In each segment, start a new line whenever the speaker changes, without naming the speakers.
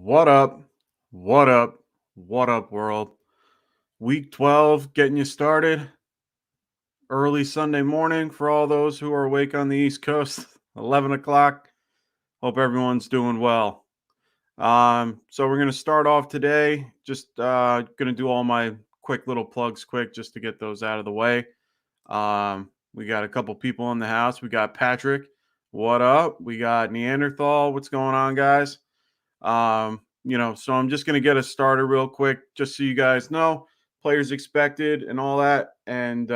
What up? What up? What up, world? Week 12 getting you started. Early Sunday morning for all those who are awake on the East Coast. 11 o'clock. Hope everyone's doing well. So we're going to start off today. Just going to do all my quick little plugs quick just to get those out of the way. We got a couple people in the house. We got Patrick. What up? We got Neanderthal. What's going on, guys? So I'm just going to get us started real quick, just so you guys know players expected and all that, and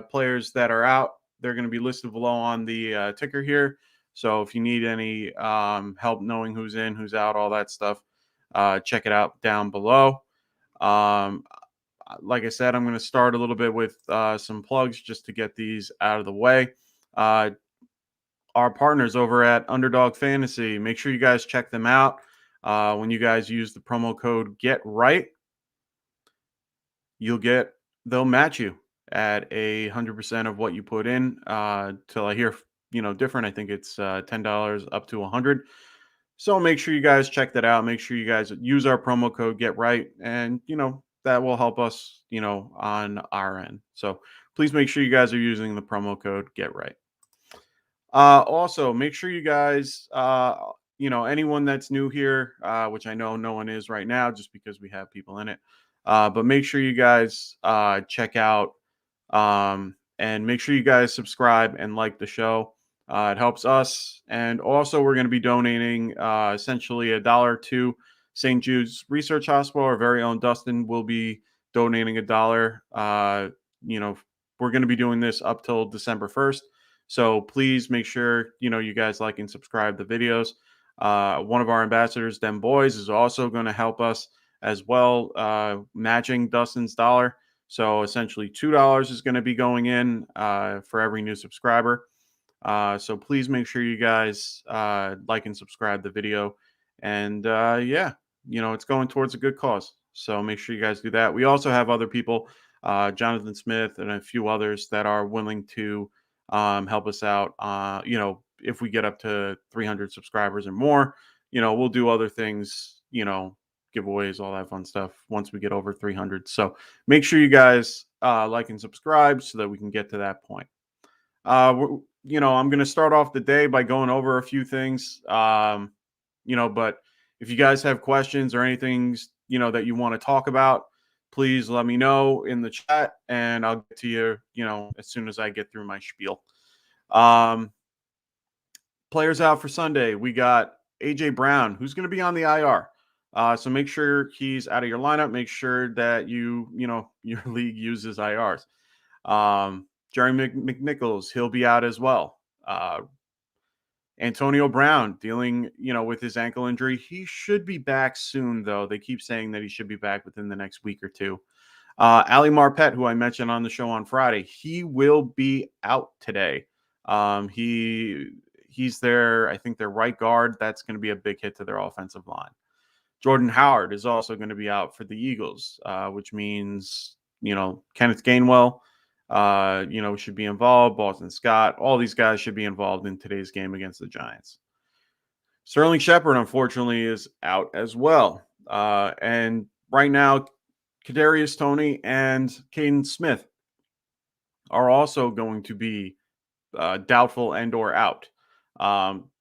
players that are out, they're going to be listed below on the ticker here. So if you need any help knowing who's in, who's out, all that stuff, check it out down below. Um, like I said, I'm going to start a little bit with some plugs just to get these out of the way. Our partners over at Underdog Fantasy, make sure you guys check them out. When you guys use the promo code GETRIGHT, they'll match you at 100% of what you put in. Till I hear, different. I think it's $10 up to $100. So make sure you guys check that out. Make sure you guys use our promo code GETRIGHT, and that will help us, on our end. So please make sure you guys are using the promo code GETRIGHT. Also, make sure you guys, anyone that's new here, which I know no one is right now just because we have people in it, but make sure you guys check out and make sure you guys subscribe and like the show. It helps us. And also, we're going to be donating essentially $1 to St. Jude's Research Hospital. Our very own Dustin will be donating $1. We're going to be doing this up till December 1st. So please make sure, you guys like and subscribe the videos. One of our ambassadors, Dem Boys, is also going to help us as well, matching Dustin's dollar. So essentially $2 is going to be going in for every new subscriber. So please make sure you guys like and subscribe the video. And it's going towards a good cause. So make sure you guys do that. We also have other people, Jonathan Smith and a few others that are willing to help us out. If we get up to 300 subscribers or more, we'll do other things, giveaways, all that fun stuff once we get over 300. So make sure you guys like and subscribe so that we can get to that point. I'm going to start off the day by going over a few things, but if you guys have questions or anything, that you want to talk about, please let me know in the chat and I'll get to you, as soon as I get through my spiel. Players out for Sunday. We got AJ Brown, who's going to be on the IR. So make sure he's out of your lineup. Make sure that your league uses IRs. Jerry McNichols, he'll be out as well. Antonio Brown dealing, with his ankle injury. He should be back soon, though. They keep saying that he should be back within the next week or two. Ali Marpet, who I mentioned on the show on Friday, he will be out today. He's their, I think, their right guard. That's going to be a big hit to their offensive line. Jordan Howard is also going to be out for the Eagles, which means, Kenneth Gainwell, should be involved. Boston Scott, all these guys should be involved in today's game against the Giants. Sterling Shepard, unfortunately, is out as well. And right now, Kadarius Toney and Caden Smith are also going to be doubtful and or out.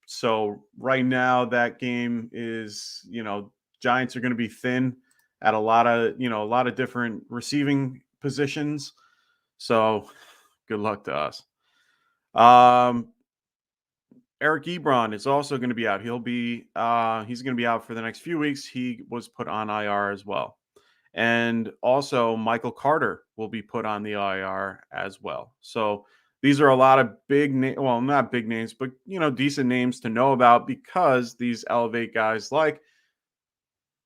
So right now that game is, Giants are going to be thin at a lot of different receiving positions. So good luck to us. Eric Ebron is also going to be out. He's going to be out for the next few weeks. He was put on IR as well. And also Michael Carter will be put on the IR as well. So these are a lot of big not big names, but, decent names to know about because these elevate guys like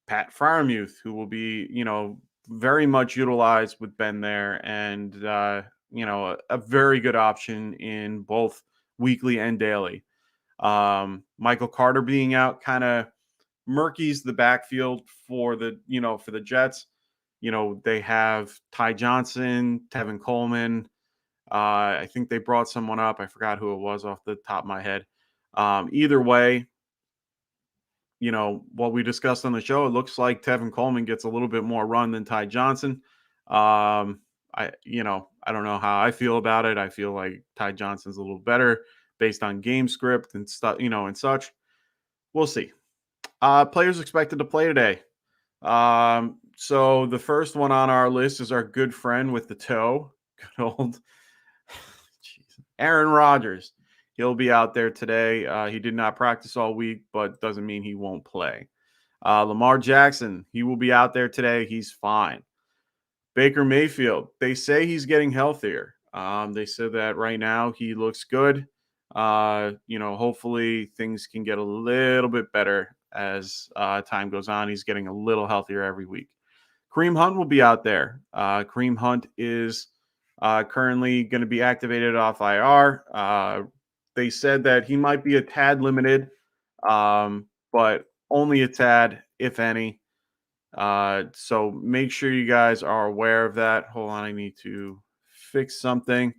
Pat Freiermuth, who will be, very much utilized with Ben there and, a very good option in both weekly and daily. Michael Carter being out kind of murkies the backfield for the Jets. They have Ty Johnson, Tevin Coleman. I think they brought someone up. I forgot who it was off the top of my head. Either way, what we discussed on the show, it looks like Tevin Coleman gets a little bit more run than Ty Johnson. I don't know how I feel about it. I feel like Ty Johnson's a little better based on game script and stuff, and such. We'll see. Players expected to play today. So the first one on our list is our good friend with the toe, good old Aaron Rodgers. He'll be out there today. He did not practice all week, but doesn't mean he won't play. Lamar Jackson, he will be out there today. He's fine. Baker Mayfield, they say he's getting healthier. They said that right now he looks good. Hopefully things can get a little bit better as time goes on. He's getting a little healthier every week. Kareem Hunt will be out there. Kareem Hunt is currently going to be activated off IR. They said that he might be a tad limited, but only a tad, if any. So make sure you guys are aware of that. Hold on, I need to fix something.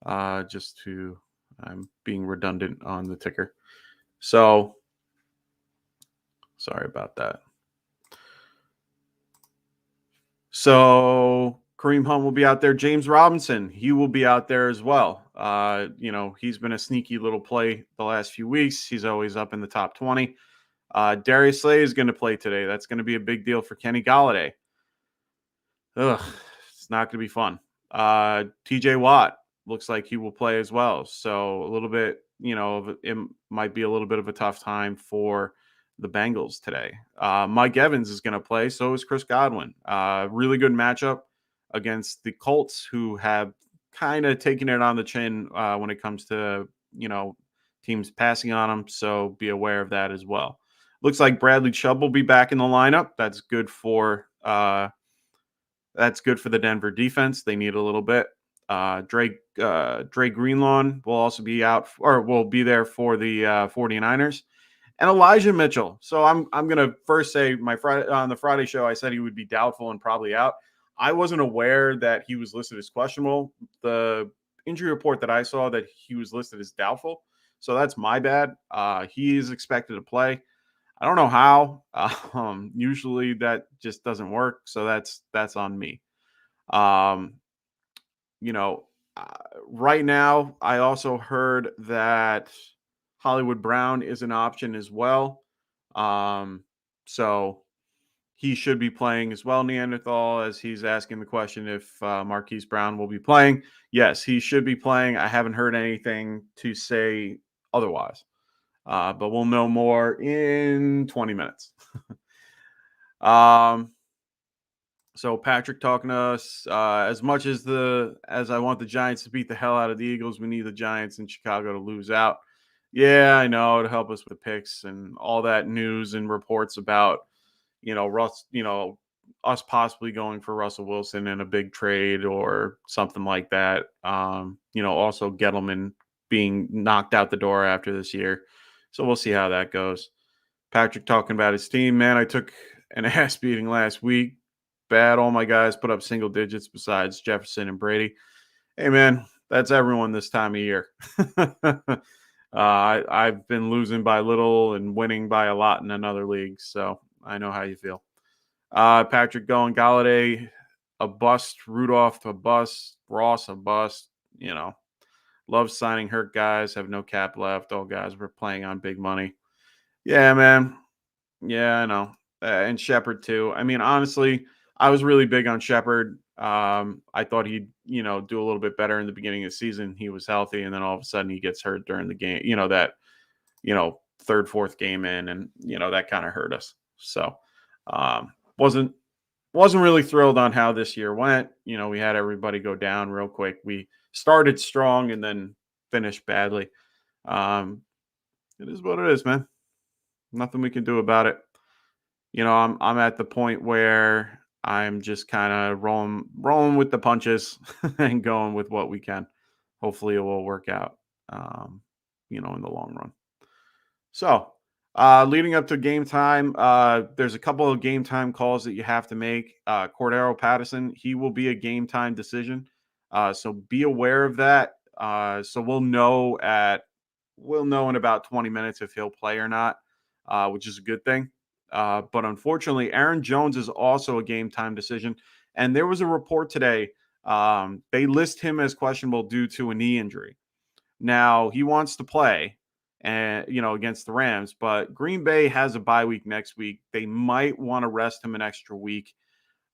I'm being redundant on the ticker. So sorry about that. So Kareem Hunt will be out there. James Robinson, he will be out there as well. He's been a sneaky little play the last few weeks. He's always up in the top 20. Darius Slay is going to play today. That's going to be a big deal for Kenny Goliday. It's not going to be fun. TJ Watt looks like he will play as well. So a little bit, it might be a little bit of a tough time for the Bengals today. Mike Evans is going to play. So is Chris Godwin. Really good matchup against the Colts, who have kind of taken it on the chin when it comes to, teams passing on them. So be aware of that as well. Looks like Bradley Chubb will be back in the lineup. That's good for the Denver defense. They need a little bit. Dre Greenlawn will also be out, or will be there for the 49ers. And Elijah Mitchell. So I'm gonna first say on the Friday show, I said he would be doubtful and probably out. I wasn't aware that he was listed as questionable. The injury report that I saw that he was listed as doubtful. So that's my bad. He is expected to play. I don't know how. Usually that just doesn't work. So that's on me. Right now, I also heard that Hollywood Brown is an option as well. So he should be playing as well, Neanderthal, as he's asking the question if Marquis Brown will be playing. Yes, he should be playing. I haven't heard anything to say otherwise. But we'll know more in 20 minutes. So Patrick talking to us, as much as I want the Giants to beat the hell out of the Eagles, we need the Giants in Chicago to lose out. Yeah, I know, to help us with the picks and all that news and reports about, us possibly going for Russell Wilson in a big trade or something like that. Also Gettleman being knocked out the door after this year. So we'll see how that goes. Patrick talking about his team. Man, I took an ass beating last week. Bad. All my guys put up single digits besides Jefferson and Brady. Hey, man, that's everyone this time of year. I've been losing by little and winning by a lot in another league, so I know how you feel. Patrick going, Goliday, a bust. Rudolph, a bust. Ross, a bust. Love signing hurt guys, have no cap left. All guys were playing on big money. Yeah, man. Yeah, I know. And Shepard, too. I mean, honestly, I was really big on Shepard. I thought he'd, do a little bit better in the beginning of the season. He was healthy, and then all of a sudden he gets hurt during the game. Third, fourth game in, and that kind of hurt us. So, wasn't really thrilled on how this year went. We had everybody go down real quick. We started strong and then finished badly. It is what it is, man. Nothing we can do about it. I'm at the point where I'm just kind of rolling with the punches and going with what we can. Hopefully it will work out, in the long run. So, leading up to game time, there's a couple of game time calls that you have to make. Cordero Patterson, he will be a game time decision. So be aware of that. So we'll know in about 20 minutes if he'll play or not. which is a good thing. But unfortunately, Aaron Jones is also a game time decision. And there was a report today. They list him as questionable due to a knee injury. Now he wants to play, and against the Rams, but Green Bay has a bye week next week. They might want to rest him an extra week,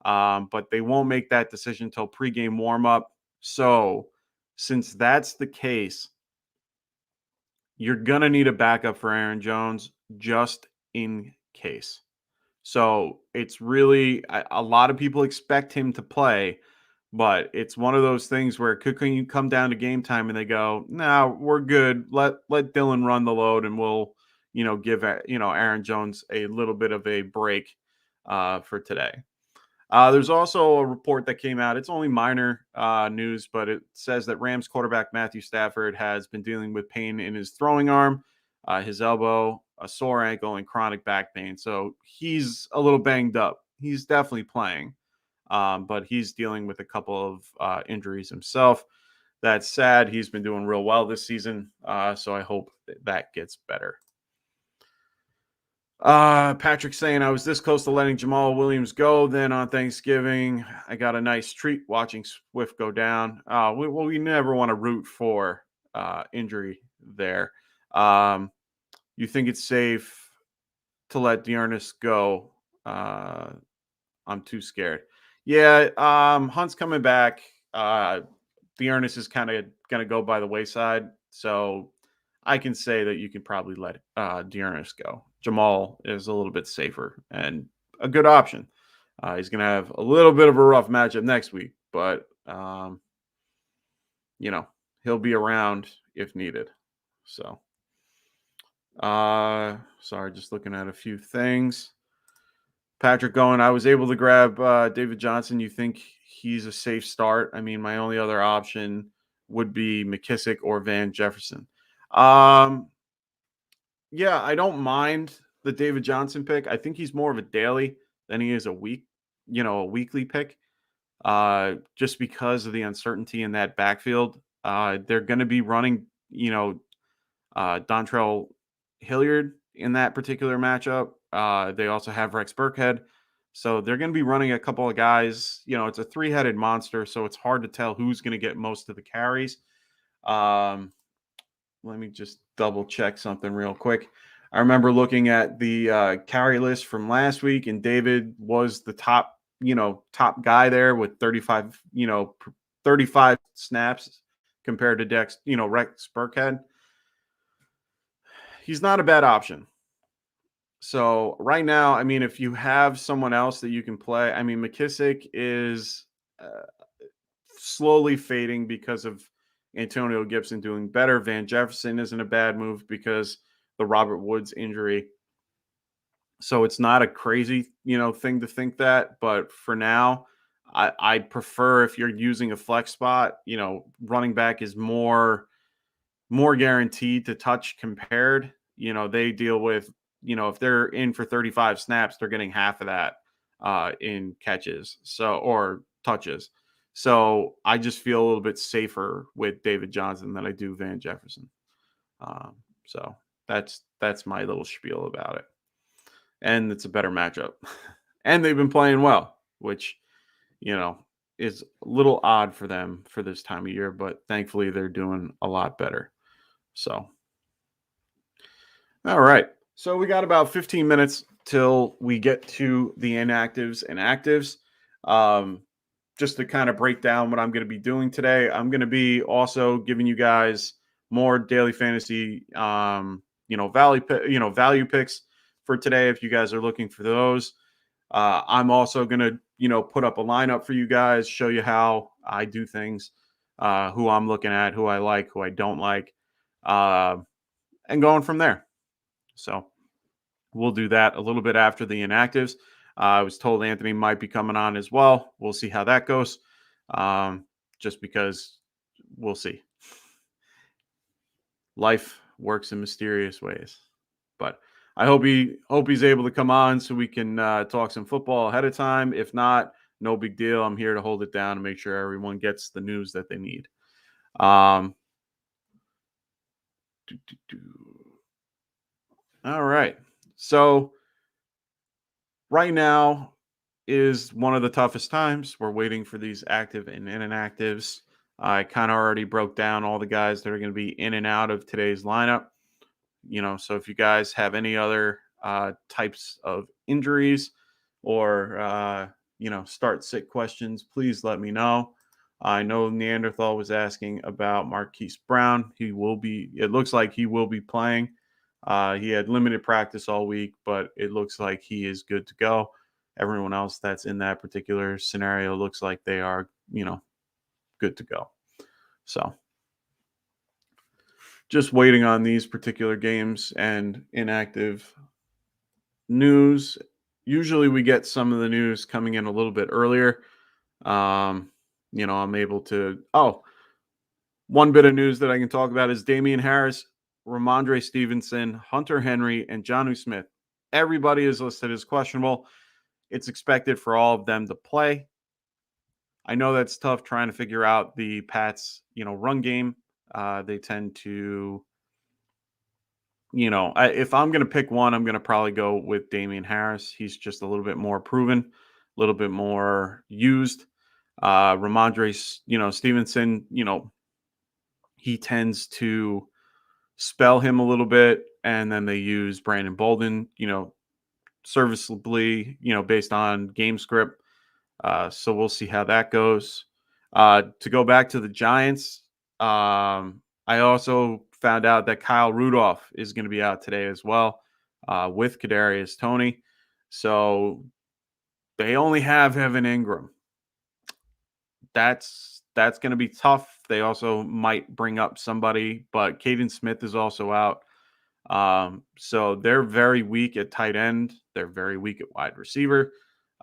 but they won't make that decision until pregame warmup. So, since that's the case, you're gonna need a backup for Aaron Jones just in case. So it's really a lot of people expect him to play, but it's one of those things where it could come down to game time and they go, "No, we're good. Let Dylan run the load, and we'll give Aaron Jones a little bit of a break for today." There's also a report that came out. It's only minor news, but it says that Rams quarterback Matthew Stafford has been dealing with pain in his throwing arm, his elbow, a sore ankle, and chronic back pain. So he's a little banged up. He's definitely playing, but he's dealing with a couple of injuries himself. That's sad. He's been doing real well this season, so I hope that gets better. Patrick saying I was this close to letting Jamal Williams go. Then on Thanksgiving, I got a nice treat watching Swift go down. We never want to root for injury there. You think it's safe to let Dearness go? I'm too scared. Yeah, Hunt's coming back. Dearness is kind of going to go by the wayside. So I can say that you can probably let Dearness go. Jamal is a little bit safer and a good option. He's going to have a little bit of a rough matchup next week, but he'll be around if needed. So, sorry, just looking at a few things. Patrick going, I was able to grab David Johnson. You think he's a safe start? I mean, my only other option would be McKissick or Van Jefferson. Yeah, I don't mind the David Johnson pick. I think he's more of a daily than he is a weekly pick. Just because of the uncertainty in that backfield. They're going to be running, Dontrell Hilliard in that particular matchup. They also have Rex Burkhead. So they're going to be running a couple of guys. It's a three-headed monster, so it's hard to tell who's going to get most of the carries. Let me just double check something real quick. I remember looking at the carry list from last week, and David was the top guy there with 35 snaps compared to Rex Burkhead. He's not a bad option. So right now, I mean, if you have someone else that you can play, I mean, McKissick is slowly fading because of Antonio Gibson doing better. Van Jefferson isn't a bad move because the Robert Woods injury. So it's not a crazy, thing to think that. But for now, I prefer, if you're using a flex spot, running back is more guaranteed to touch compared. They deal with, if they're in for 35 snaps, they're getting half of that in catches, or touches. So I just feel a little bit safer with David Johnson than I do Van Jefferson. So that's my little spiel about it. And it's a better matchup. And they've been playing well, which, is a little odd for them for this time of year, but thankfully they're doing a lot better. So, all right. So we got about 15 minutes till we get to the inactives and actives. Just to kind of break down what I'm going to be doing today, I'm going to be also giving you guys more daily fantasy, value picks for today. If you guys are looking for those, I'm also going to, put up a lineup for you guys, show you how I do things, who I'm looking at, who I like, who I don't like, and going from there. So we'll do that a little bit after the inactives. I was told Anthony might be coming on as well. We'll see how that goes. Just because we'll see. Life works in mysterious ways. But I hope he's able to come on so we can talk some football ahead of time. If not, no big deal. I'm here to hold it down and make sure everyone gets the news that they need. All right. So right now is one of the toughest times. We're waiting for these active and inactives. I kind of already broke down all the guys that are going to be in and out of today's lineup. So if you guys have any other types of injuries or start sit questions, please let me know. I know Neanderthal was asking about Marquis Brown. It looks like he will be playing. He had limited practice all week, but it looks like he is good to go. Everyone else that's in that particular scenario looks like they are, good to go. So just waiting on these particular games and inactive news. Usually we get some of the news coming in a little bit earlier. I'm able to. Oh, one bit of news that I can talk about is Damian Harris, Ramondre Stevenson, Hunter Henry, and Jonnu Smith. Everybody is listed as questionable. It's expected for all of them to play. I know that's tough trying to figure out the Pats, run game. They tend to, if I'm going to pick one, I'm going to probably go with Damian Harris. He's just a little bit more proven, a little bit more used. Ramondre, Stevenson, he tends to spell him a little bit, and then they use Brandon Bolden, serviceably, based on game script. So we'll see how that goes. To go back to the Giants, I also found out that Kyle Rudolph is going to be out today as well, with Kadarius Toney. So they only have Evan Ingram. That's going to be tough. They also might bring up somebody, but Caden Smith is also out. So they're very weak at tight end. They're very weak at wide receiver.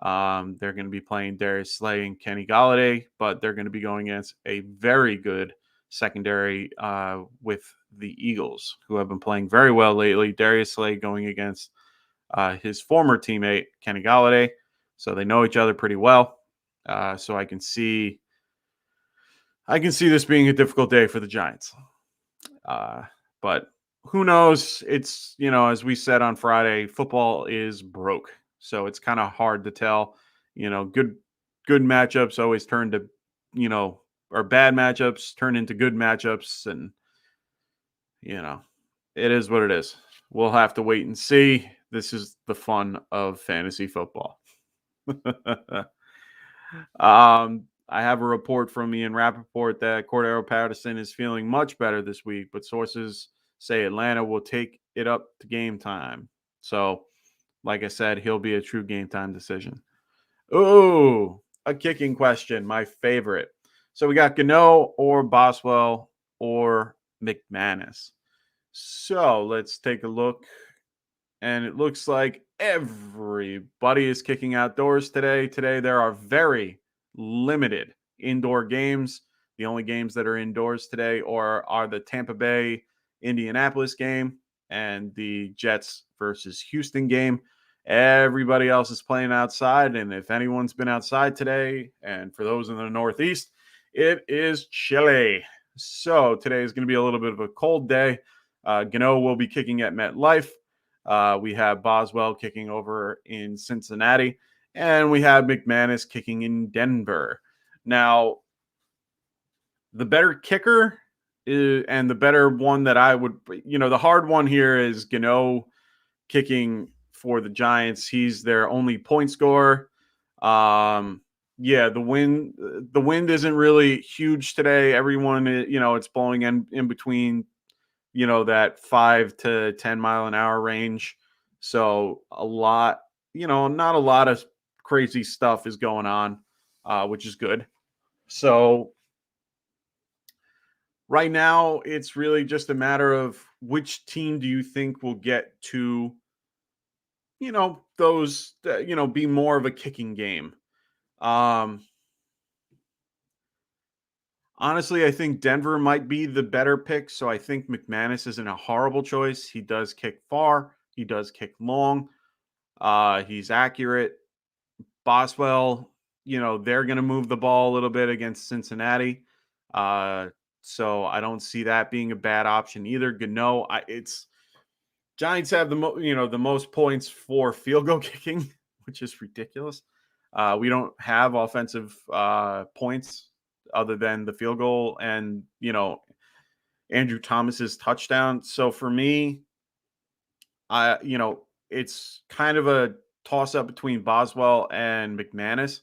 They're going to be playing Darius Slay and Kenny Goliday, but they're going to be going against a very good secondary with the Eagles, who have been playing very well lately. Darius Slay going against his former teammate, Kenny Goliday. So they know each other pretty well. So I can see this being a difficult day for the Giants. But who knows? It's, as we said on Friday, football is broke. So it's kind of hard to tell. Good matchups always turn to, or bad matchups turn into good matchups. And, it is what it is. We'll have to wait and see. This is the fun of fantasy football. I have a report from Ian Rappaport that Cordero Patterson is feeling much better this week, but sources say Atlanta will take it up to game time. So, like I said, he'll be a true game time decision. Ooh, a kicking question, my favorite. So we got Gano or Boswell or McManus. So let's take a look. And it looks like everybody is kicking outdoors today. Today, there are very limited indoor games. The only games that are indoors today are the Tampa Bay Indianapolis game and the Jets versus Houston game. Everybody else is playing outside. And if anyone's been outside today, and for those in the Northeast, it is chilly. So today is going to be a little bit of a cold day. Gano will be kicking at MetLife. We have Boswell kicking over in Cincinnati, and we have McManus kicking in Denver. Now, the better kicker and the better one that I would, the hard one here is Gano kicking for the Giants. He's their only point scorer. The wind isn't really huge today. Everyone, it's blowing in between, that 5 to 10 mile an hour range. So not a lot of crazy stuff is going on, which is good. So right now, it's really just a matter of which team do you think will get to, those, be more of a kicking game. Honestly, I think Denver might be the better pick. So I think McManus isn't a horrible choice. He does kick far. He does kick long. He's accurate. Boswell, they're going to move the ball a little bit against Cincinnati. So I don't see that being a bad option either. Gano, it's Giants have the most points for field goal kicking, which is ridiculous. We don't have offensive points other than the field goal and Andrew Thomas's touchdown. So for me, it's kind of a toss up between Boswell and McManus.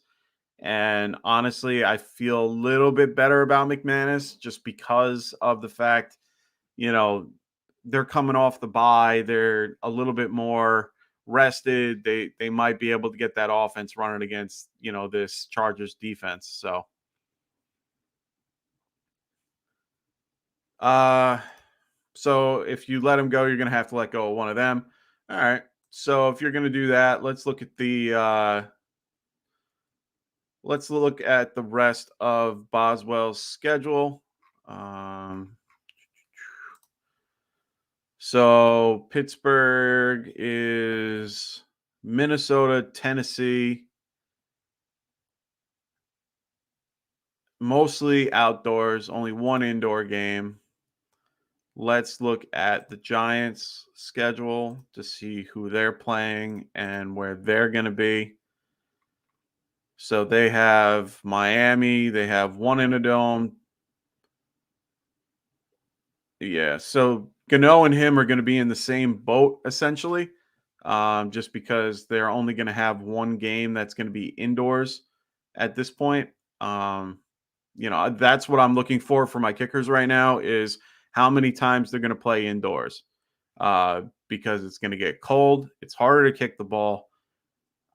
And honestly, I feel a little bit better about McManus just because of the fact, you know, they're coming off the bye. They're a little bit more rested. They might be able to get that offense running against, this Chargers defense. Uh so if you let him go, you're gonna have to let go of one of them. All right. So if you're gonna do that, let's look at the rest of Boswell's schedule. Um So Pittsburgh is Minnesota, Tennessee, mostly outdoors, only one indoor game. Let's look at the Giants' schedule to see who they're playing and where they're going to be. So they have Miami, they have one in a dome. Yeah, so Gano and him are going to be in the same boat essentially, just because they're only going to have one game that's going to be indoors at this point. Um, that's what I'm looking for my kickers right now is how many times they're going to play indoors, because it's going to get cold. It's harder to kick the ball.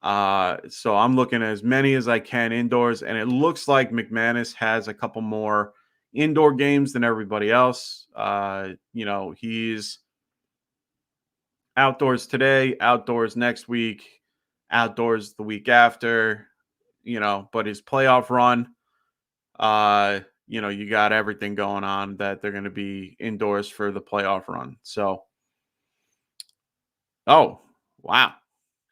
So I'm looking at as many as I can indoors, and it looks like McManus has a couple more indoor games than everybody else. He's outdoors today, outdoors next week, outdoors the week after, but his playoff run, you got everything going on that they're going to be indoors for the playoff run. So, oh, wow.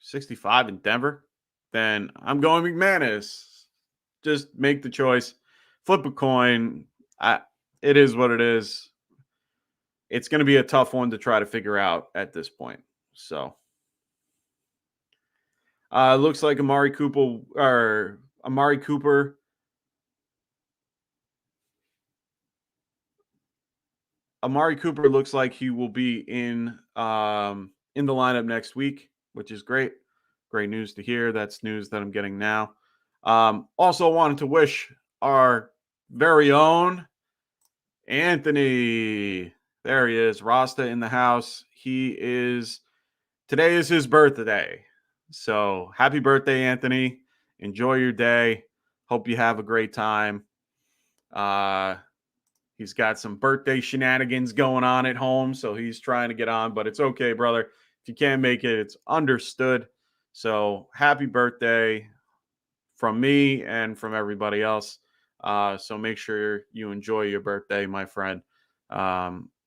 65 in Denver. Then I'm going McManus. Just make the choice. Flip a coin. It is what it is. It's going to be a tough one to try to figure out at this point. So, looks like Amari Cooper. Amari Cooper looks like he will be in the lineup next week, which is great. Great news to hear. That's news that I'm getting now. Also wanted to wish our very own Anthony. There he is, Rasta in the house. Today is his birthday. So happy birthday, Anthony. Enjoy your day. Hope you have a great time. He's got some birthday shenanigans going on at home, so he's trying to get on, but it's okay, brother. If you can't make it, it's understood. So happy birthday from me and from everybody else. So make sure you enjoy your birthday, my friend.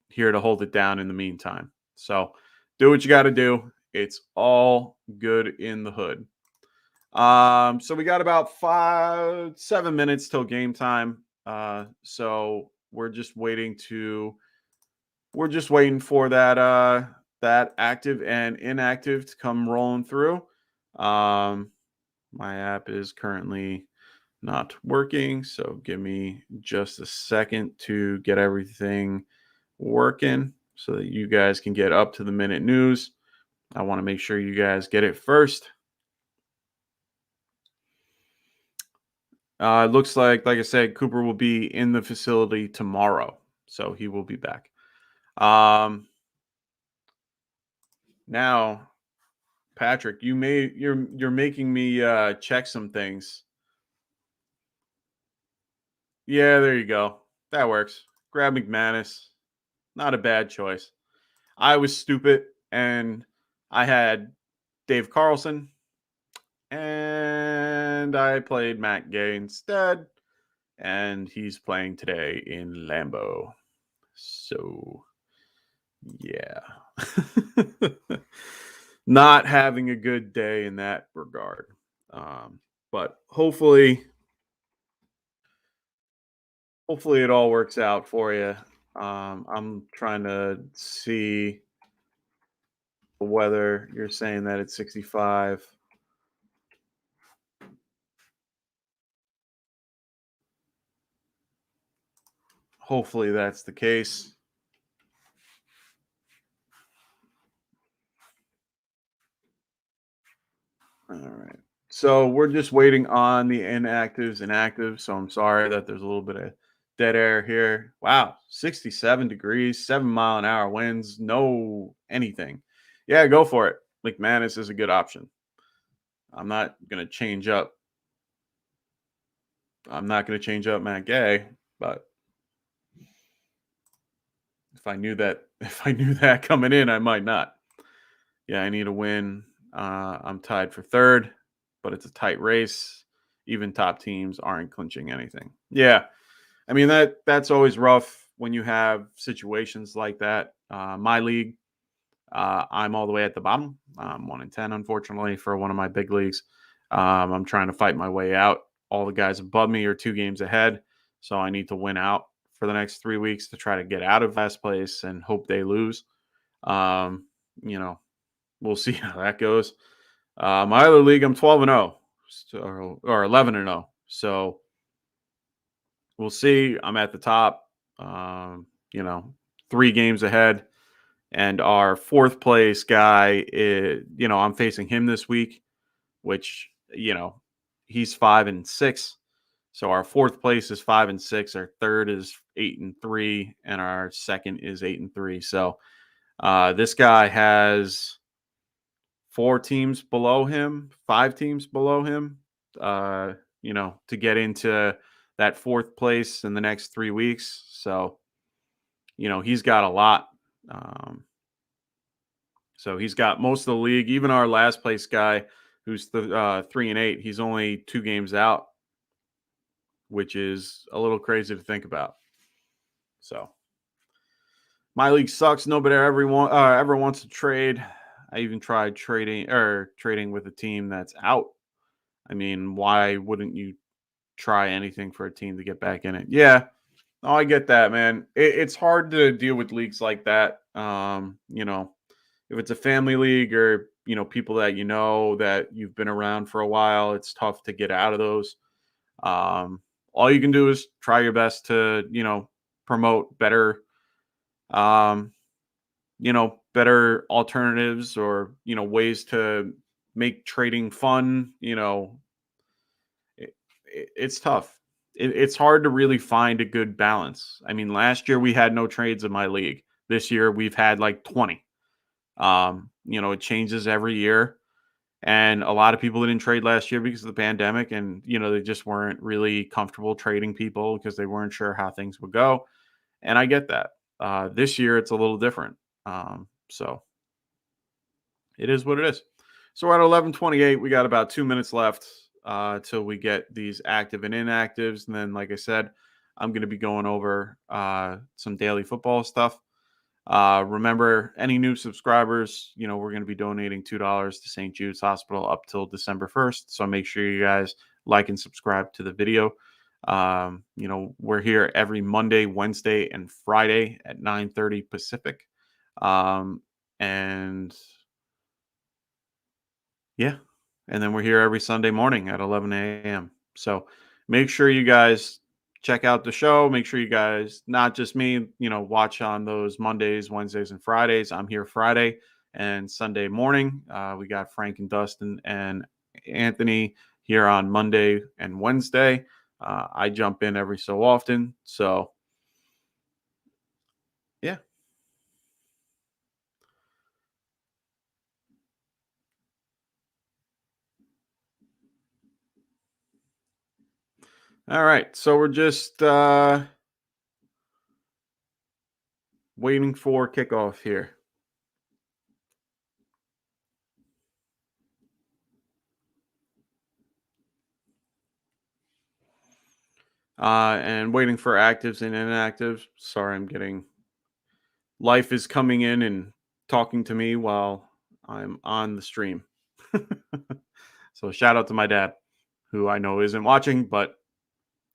Here to hold it down in the meantime. So do what you got to do. It's all good in the hood. So we got about 7 minutes till game time. So we're just waiting for that active and inactive to come rolling through. My app is currently not working, so give me just a second to get everything working so that you guys can get up to the minute news. I want to make sure you guys get it first. It looks like I said, Cooper will be in the facility tomorrow, so he will be back. Now, Patrick, you're making me check some things. Yeah, there you go. That works. Grab McManus. Not a bad choice. I was stupid and I had Dave Carlson and I played Matt Gay instead. And he's playing today in Lambeau. So, yeah. Not having a good day in that regard. But hopefully it all works out for you. I'm trying to see The weather, you're saying that it's 65. Hopefully that's the case. All right. So we're just waiting on the inactives and actives. So I'm sorry that there's a little bit of dead air here. Wow, 67 degrees, 7 mile an hour winds, no anything. Yeah, go for it. McManus is a good option. I'm not gonna change up. I'm not gonna change up Matt Gay, but if I knew that, if I knew that coming in, I might not. Yeah, I need a win. I'm tied for third, but it's a tight race. Even top teams aren't clinching anything. Yeah, I mean that's always rough when you have situations like that. My league, I'm all the way at the bottom. I'm 1-10, unfortunately, for one of my big leagues. I'm trying to fight my way out. All the guys above me are 2 games ahead, so I need to win out for the next 3 weeks to try to get out of last place and hope they lose. Um, you know, we'll see how that goes. My other league, I'm 12-0, or 11-0. So we'll see. I'm at the top. You know, 3 games ahead, and our fourth place guy is, I'm facing him this week, which he's 5-6. So our fourth place is 5-6. Our third is 8-3, and our second is 8-3. So this guy has 4 teams below him, 5 teams below him, uh, to get into that fourth place in the next 3 weeks. So, he's got a lot. Um, so he's got most of the league. Even our last place guy, who's the 3-8, he's only 2 games out, which is a little crazy to think about. So my league sucks. Nobody ever wants to trade. I even tried trading with a team that's out. I mean, why wouldn't you try anything for a team to get back in it? Yeah. Oh, I get that, man. It's hard to deal with leagues like that. If it's a family league or, people that that you've been around for a while, it's tough to get out of those. All you can do is try your best to, promote better, um, better alternatives or, ways to make trading fun. It's tough. It's hard to really find a good balance. I mean, last year we had no trades in my league. This year we've had like 20. It changes every year. And a lot of people didn't trade last year because of the pandemic. And, they just weren't really comfortable trading people because they weren't sure how things would go. And I get that. This year it's a little different. So it is what it is. So we're at 11:28. We got about 2 minutes left till we get these active and inactives. And then, like I said, I'm going to be going over some daily football stuff. Remember, any new subscribers, we're going to be donating $2 to St. Jude's Hospital up till December 1st. So make sure you guys like and subscribe to the video. We're here every Monday, Wednesday, and Friday at 9:30 Pacific. And yeah. And then we're here every Sunday morning at 11 a.m. So make sure you guys check out the show. Make sure you guys, not just me, watch on those Mondays, Wednesdays, and Fridays. I'm here Friday and Sunday morning. We got Frank and Dustin and Anthony here on Monday and Wednesday. I jump in every so often. So, yeah. All right. So we're just waiting for kickoff here. And waiting for actives and inactives. Sorry, I'm getting life is coming in and talking to me while I'm on the stream. So shout out to my dad, who I know isn't watching, but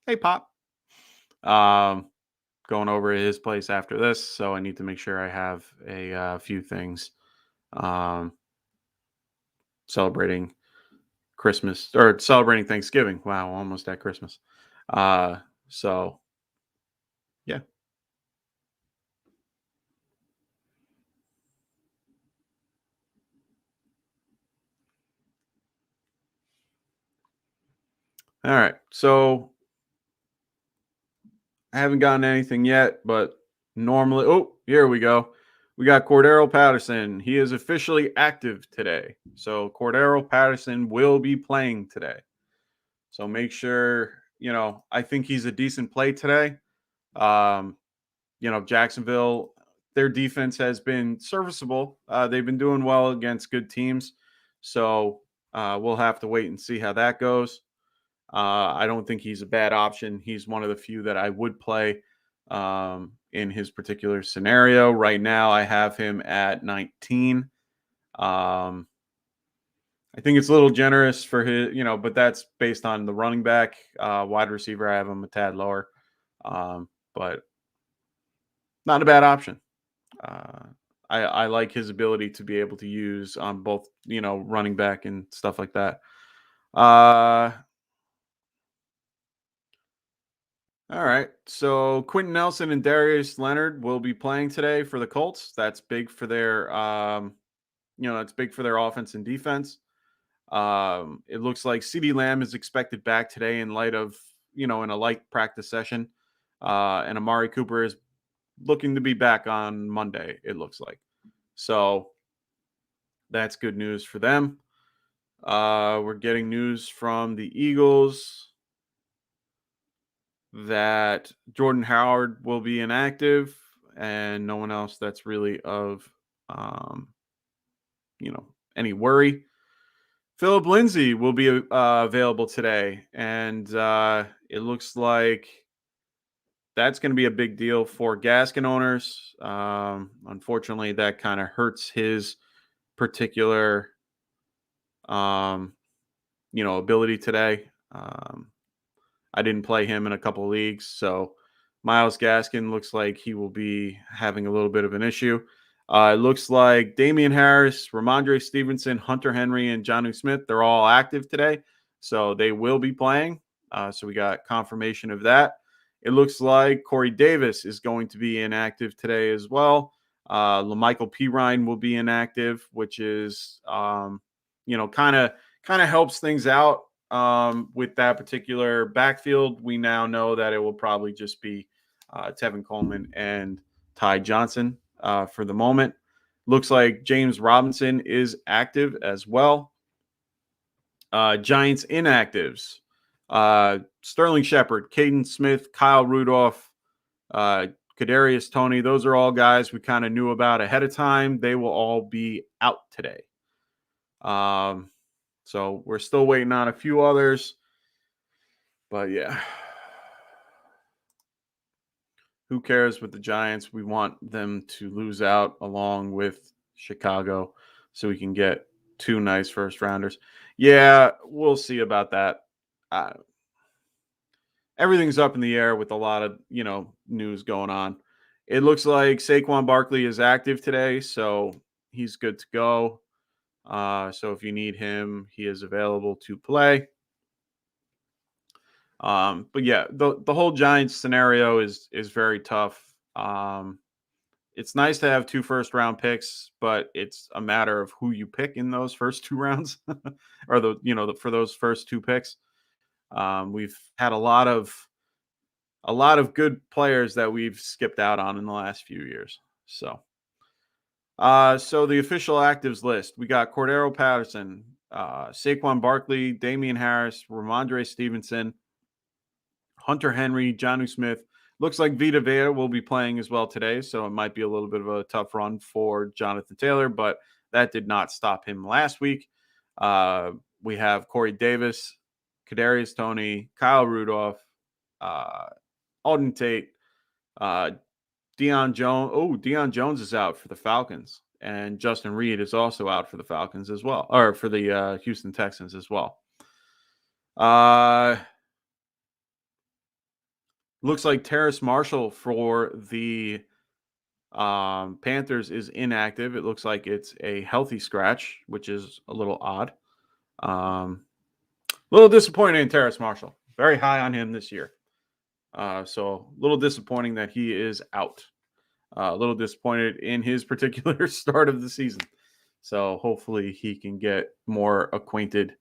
hey, Pop. Um, Going over to his place after this, so I need to make sure I have a few things um, celebrating Christmas or celebrating Thanksgiving. Wow, almost at Christmas. Uh, so yeah. All right. So I haven't gotten anything yet, but normally, oh, here we go. We got Cordero Patterson. He is officially active today. So Cordero Patterson will be playing today. So make sure, I think he's a decent play today. Um, Jacksonville, their defense has been serviceable. They've been doing well against good teams. So we'll have to wait and see how that goes. I don't think he's a bad option. He's one of the few that I would play in his particular scenario. Right now, I have him at 19. Um, I think it's a little generous for his, but that's based on the running back. Wide receiver, I have him a tad lower, but not a bad option. Uh, I like his ability to be able to use on both, running back and stuff like that. Uh, All right. So Quentin Nelson and Darius Leonard will be playing today for the Colts. That's big for their it's big for their offense and defense. It looks like CeeDee Lamb is expected back today in light of, in a light practice session. And Amari Cooper is looking to be back on Monday, it looks like. So that's good news for them. We're getting news from the Eagles that Jordan Howard will be inactive and no one else that's really of um, any worry. Philip Lindsay will be available today, and it looks like that's going to be a big deal for Gaskin owners. Unfortunately, that kind of hurts his particular ability today. I didn't play him in a couple of leagues, so Myles Gaskin looks like he will be having a little bit of an issue. It looks like Damian Harris, Ramondre Stevenson, Hunter Henry, and Jonnu Smith, they're all active today, so they will be playing. So we got confirmation of that. It looks like Corey Davis is going to be inactive today as well. LaMichael Pirine will be inactive, which is, kind of helps things out with that particular backfield. We now know that it will probably just be Tevin Coleman and Ty Johnson for the moment. Looks like James Robinson is active as well. Giants inactives. Sterling Shepard, Caden Smith, Kyle Rudolph, Kadarius Toney. Those are all guys we kind of knew about ahead of time. They will all be out today. So we're still waiting on a few others. But yeah. Who cares with the Giants? We want them to lose out along with Chicago so we can get two nice first rounders. Yeah, we'll see about that. Everything's up in the air with a lot of, news going on. It looks like Saquon Barkley is active today, so he's good to go. So if you need him, he is available to play. But yeah, the whole Giants scenario is very tough. It's nice to have 2 first-round picks, but it's a matter of who you pick in those first 2 rounds or for those first 2 picks. We've had a lot of good players that we've skipped out on in the last few years. So the official actives list, we got Cordero Patterson, Saquon Barkley, Damian Harris, Ramondre Stevenson, Hunter Henry, Jonnu Smith. Looks like Vita Vea will be playing as well today, so it might be a little bit of a tough run for Jonathan Taylor, but that did not stop him last week. We have Corey Davis, Kadarius Toney, Kyle Rudolph, Alden Tate, Deion Jones. Oh, Deion Jones is out for the Falcons, and Justin Reed is also out for the Falcons as well, or for the Houston Texans as well. Looks like Terrace Marshall for the Panthers is inactive. It looks like it's a healthy scratch, which is a little odd. A little disappointing in Terrace Marshall. Very high on him this year. So a little disappointing that he is out. A little disappointed in his particular start of the season. So hopefully he can get more acquainted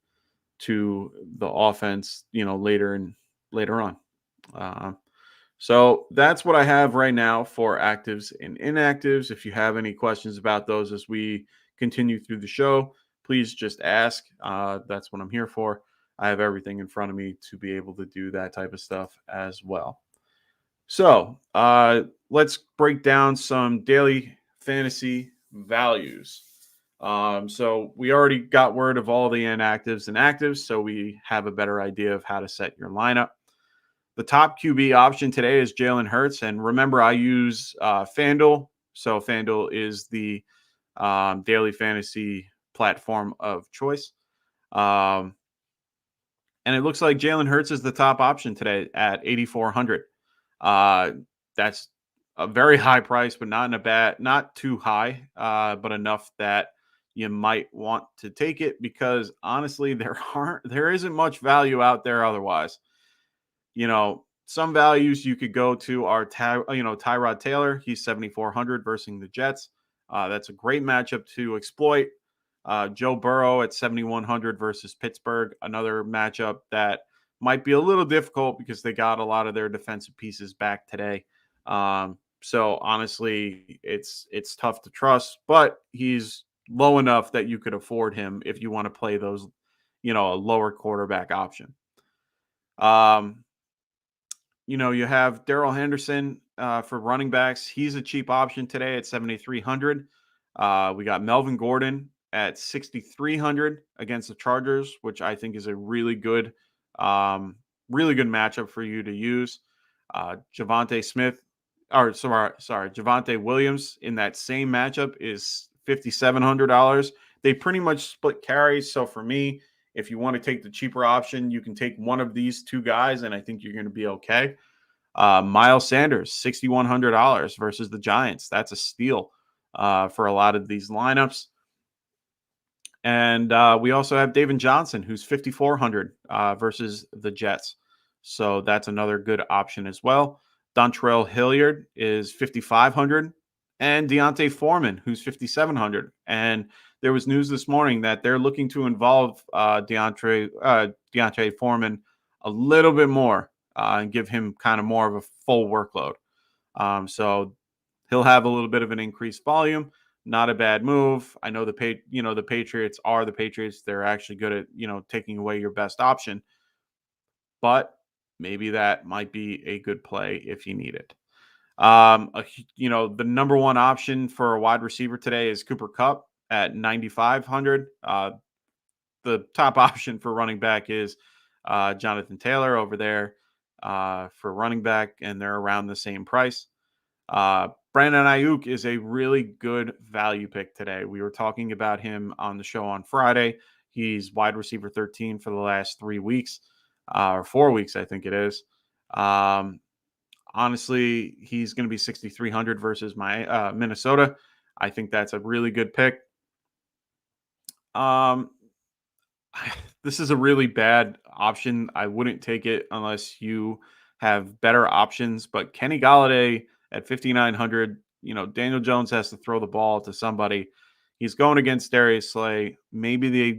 to the offense, later on. So that's what I have right now for actives and inactives. If you have any questions about those as we continue through the show, please just ask. That's what I'm here for. I have everything in front of me to be able to do that type of stuff as well. So let's break down some daily fantasy values. So we already got word of all the inactives and actives, so we have a better idea of how to set your lineup. The top QB option today is Jalen Hurts. And remember, I use FanDuel. So FanDuel is the daily fantasy platform of choice. And it looks like Jalen Hurts is the top option today at 8,400. That's a very high price, but not too high, but enough that you might want to take it because honestly, there isn't much value out there otherwise. Some values you could go to are Tyrod Taylor. He's 7,400 versus the Jets. That's a great matchup to exploit. Joe Burrow at 7,100 versus Pittsburgh. Another matchup that might be a little difficult because they got a lot of their defensive pieces back today. So honestly, it's tough to trust, but he's low enough that you could afford him if you want to play those, a lower quarterback option. You have Darrell Henderson for running backs. He's a cheap option today at 7,300. We got Melvin Gordon at 6,300 against the Chargers, which I think is a really good matchup for you to use. Javonte Williams in that same matchup is $5,700. They pretty much split carries. So for me, if you want to take the cheaper option, you can take one of these two guys, and I think you're going to be okay. Miles Sanders, $6,100 versus the Giants. That's a steal for a lot of these lineups. And we also have David Johnson, who's 5,400 versus the Jets. So that's another good option as well. Dontrell Hilliard is 5,500, and Deontay Foreman, who's 5,700. And there was news this morning that they're looking to involve Deontay Foreman a little bit more and give him kind of more of a full workload. So he'll have a little bit of an increased volume. Not a bad move. I know the Patriots are the Patriots. They're actually good at taking away your best option, but maybe that might be a good play if you need it. The number one option for a wide receiver today is Cooper Kupp at 9,500. The top option for running back is Jonathan Taylor over there for running back, and they're around the same price. Brandon Ayuk is a really good value pick today. We were talking about him on the show on Friday. He's wide receiver 13 for the last 3 weeks, or 4 weeks, I think it is. Honestly, he's going to be 6,300 versus my Minnesota. I think that's a really good pick. This is a really bad option. I wouldn't take it unless you have better options. But Kenny Goliday at 5,900, Daniel Jones has to throw the ball to somebody. He's going against Darius Slay. Maybe the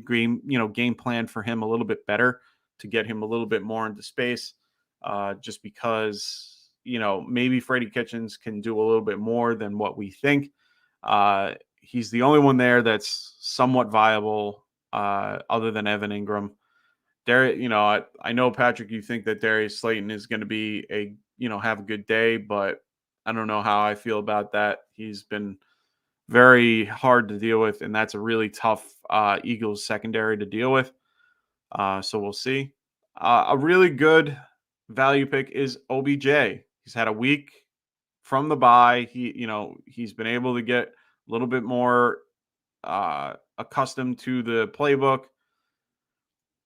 game plan for him a little bit better to get him a little bit more into space. Just because, maybe Freddie Kitchens can do a little bit more than what we think. He's the only one there that's somewhat viable other than Evan Ingram. I know, Patrick, you think that Darius Slayton is going to be have a good day, but I don't know how I feel about that. He's been very hard to deal with, and that's a really tough Eagles secondary to deal with. So we'll see. A really good value pick is OBJ. He's had a week from the bye. He's been able to get a little bit more accustomed to the playbook.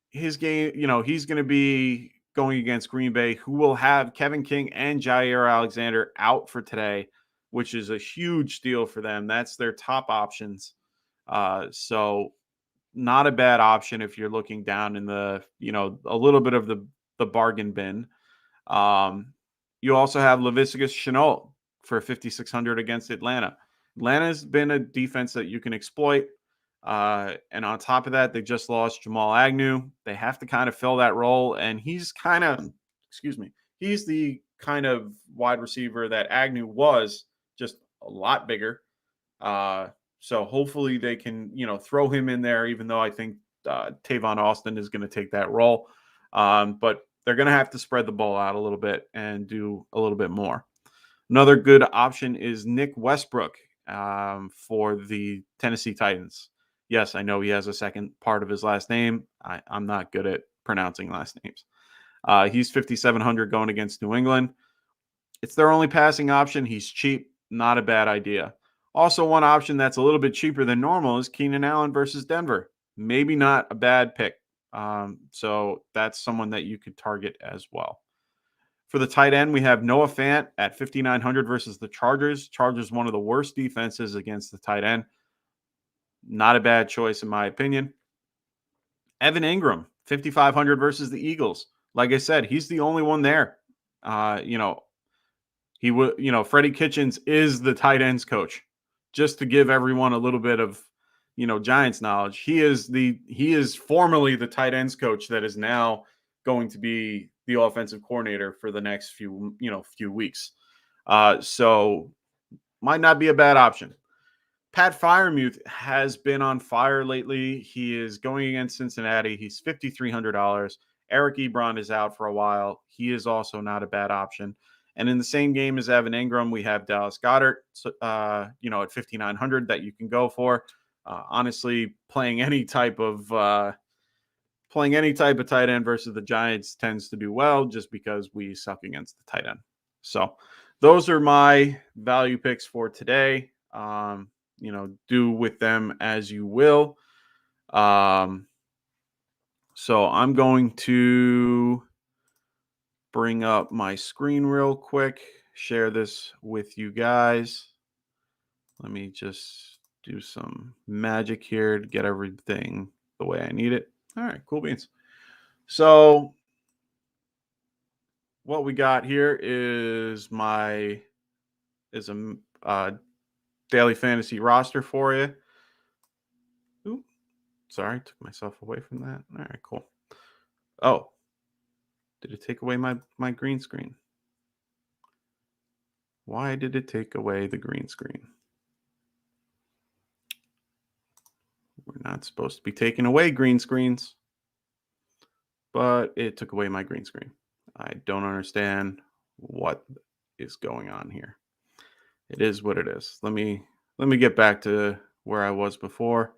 His game, he's going to be going against Green Bay, who will have Kevin King and Jair Alexander out for today. which is a huge deal for them. That's their top options. So not a bad option if you're looking down in the, a little bit of the bargain bin. Um, you also have Laviska Shenault for 5,600 against Atlanta. Atlanta's been a defense that you can exploit. And on top of that, they just lost Jamal Agnew. They have to kind of fill that role. And he's kind of, excuse me, he's the kind of wide receiver that Agnew was, just a lot bigger. So hopefully they can, throw him in there, even though I think Tavon Austin is going to take that role. But they're going to have to spread the ball out a little bit and do a little bit more. Another good option is Nick Westbrook for the Tennessee Titans. Yes, I know he has a second part of his last name. I'm not good at pronouncing last names. He's 5,700 going against New England. It's their only passing option. He's cheap. Not a bad idea. Also, one option that's a little bit cheaper than normal is Keenan Allen versus Denver. Maybe not a bad pick. So that's someone that you could target as well. For the tight end, we have Noah Fant at 5,900 versus the Chargers. Chargers, one of the worst defenses against the tight end. Not a bad choice, in my opinion. Evan Ingram, 5,500 versus the Eagles. Like I said, he's the only one there. He would, Freddie Kitchens is the tight ends coach. Just to give everyone a little bit of, Giants knowledge, he is formerly the tight ends coach that is now going to be the offensive coordinator for the next few weeks. So might not be a bad option. Pat Freiermuth has been on fire lately. He is going against Cincinnati. He's $5,300. Eric Ebron is out for a while. He is also not a bad option. And in the same game as Evan Ingram, we have Dallas Goddard, at 5,900 that you can go for. Honestly, playing any type of tight end versus the Giants tends to do well just because we suck against the tight end. So those are my value picks for today. Do with them as you will. So I'm going to bring up my screen real quick, share this with you guys. Let me just do some magic here to get everything the way I need it. All right, cool beans. So what we got here is a daily fantasy roster for you. Ooh, sorry, took myself away from that. All right, cool. Oh, did it take away my green screen? Why did it take away the green screen? We're not supposed to be taking away green screens, but it took away my green screen. I don't understand what is going on here. It is what it is. Let me get back to where I was before.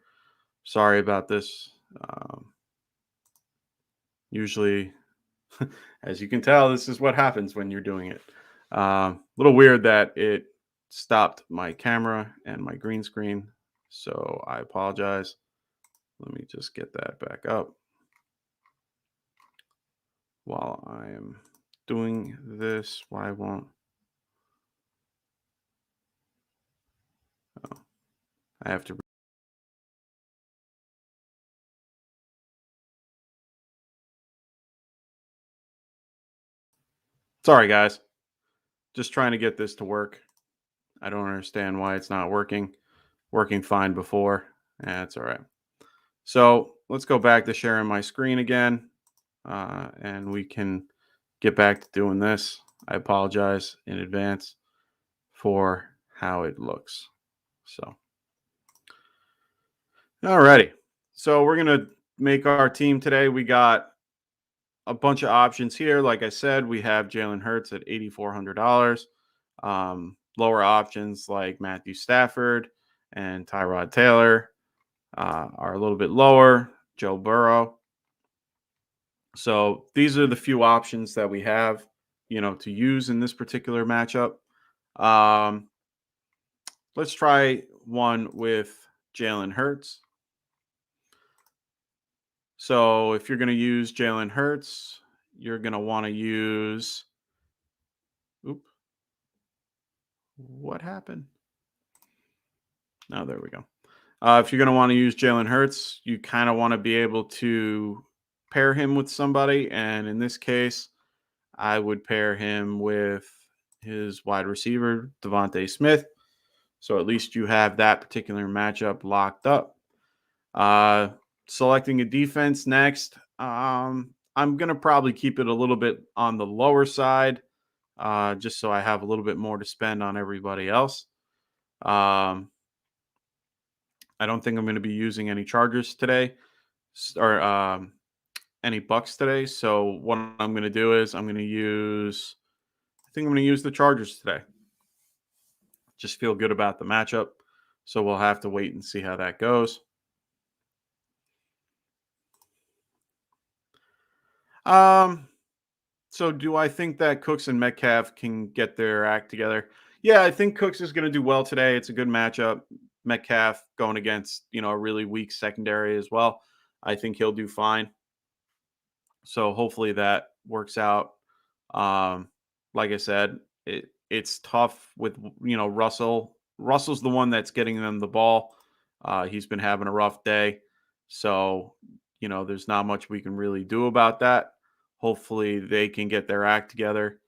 Sorry about this. Usually, as you can tell, this is what happens when you're doing it. A little weird that it stopped my camera and my green screen, so I apologize. Let me just get that back up while I am doing this. Why won't... Oh, I have to... Sorry, guys. Just trying to get this to work. I don't understand why it's not working. Working fine before. That's all right. So let's go back to sharing my screen again, and we can get back to doing this. I apologize in advance for how it looks. So, all righty. So we're going to make our team today. We got a bunch of options here. Like I said, we have Jalen Hurts at $8,400. Lower options like Matthew Stafford and Tyrod Taylor are a little bit lower. Joe Burrow. So these are the few options that we have, to use in this particular matchup. Let's try one with Jalen Hurts. So if you're going to use Jalen Hurts, you're going to want to use What happened? Oh, there we go. If you're going to want to use Jalen Hurts, you kind of want to be able to pair him with somebody. And in this case, I would pair him with his wide receiver, Devontae Smith. So at least you have that particular matchup locked up. Uh, Selecting a defense next. I'm going to probably keep it a little bit on the lower side, just so I have a little bit more to spend on everybody else. I don't think I'm going to be using any Chargers today or any Bucks today. So what I'm going to do is I think I'm going to use the Chargers today. Just feel good about the matchup. So we'll have to wait and see how that goes. So do I think that Cooks and Metcalf can get their act together? Yeah, I think Cooks is going to do well today. It's a good matchup. Metcalf going against, a really weak secondary as well. I think he'll do fine. So hopefully that works out. Um, like I said, it's tough with Russell. Russell's the one that's getting them the ball. He's been having a rough day, so there's not much we can really do about that. Hopefully they can get their act together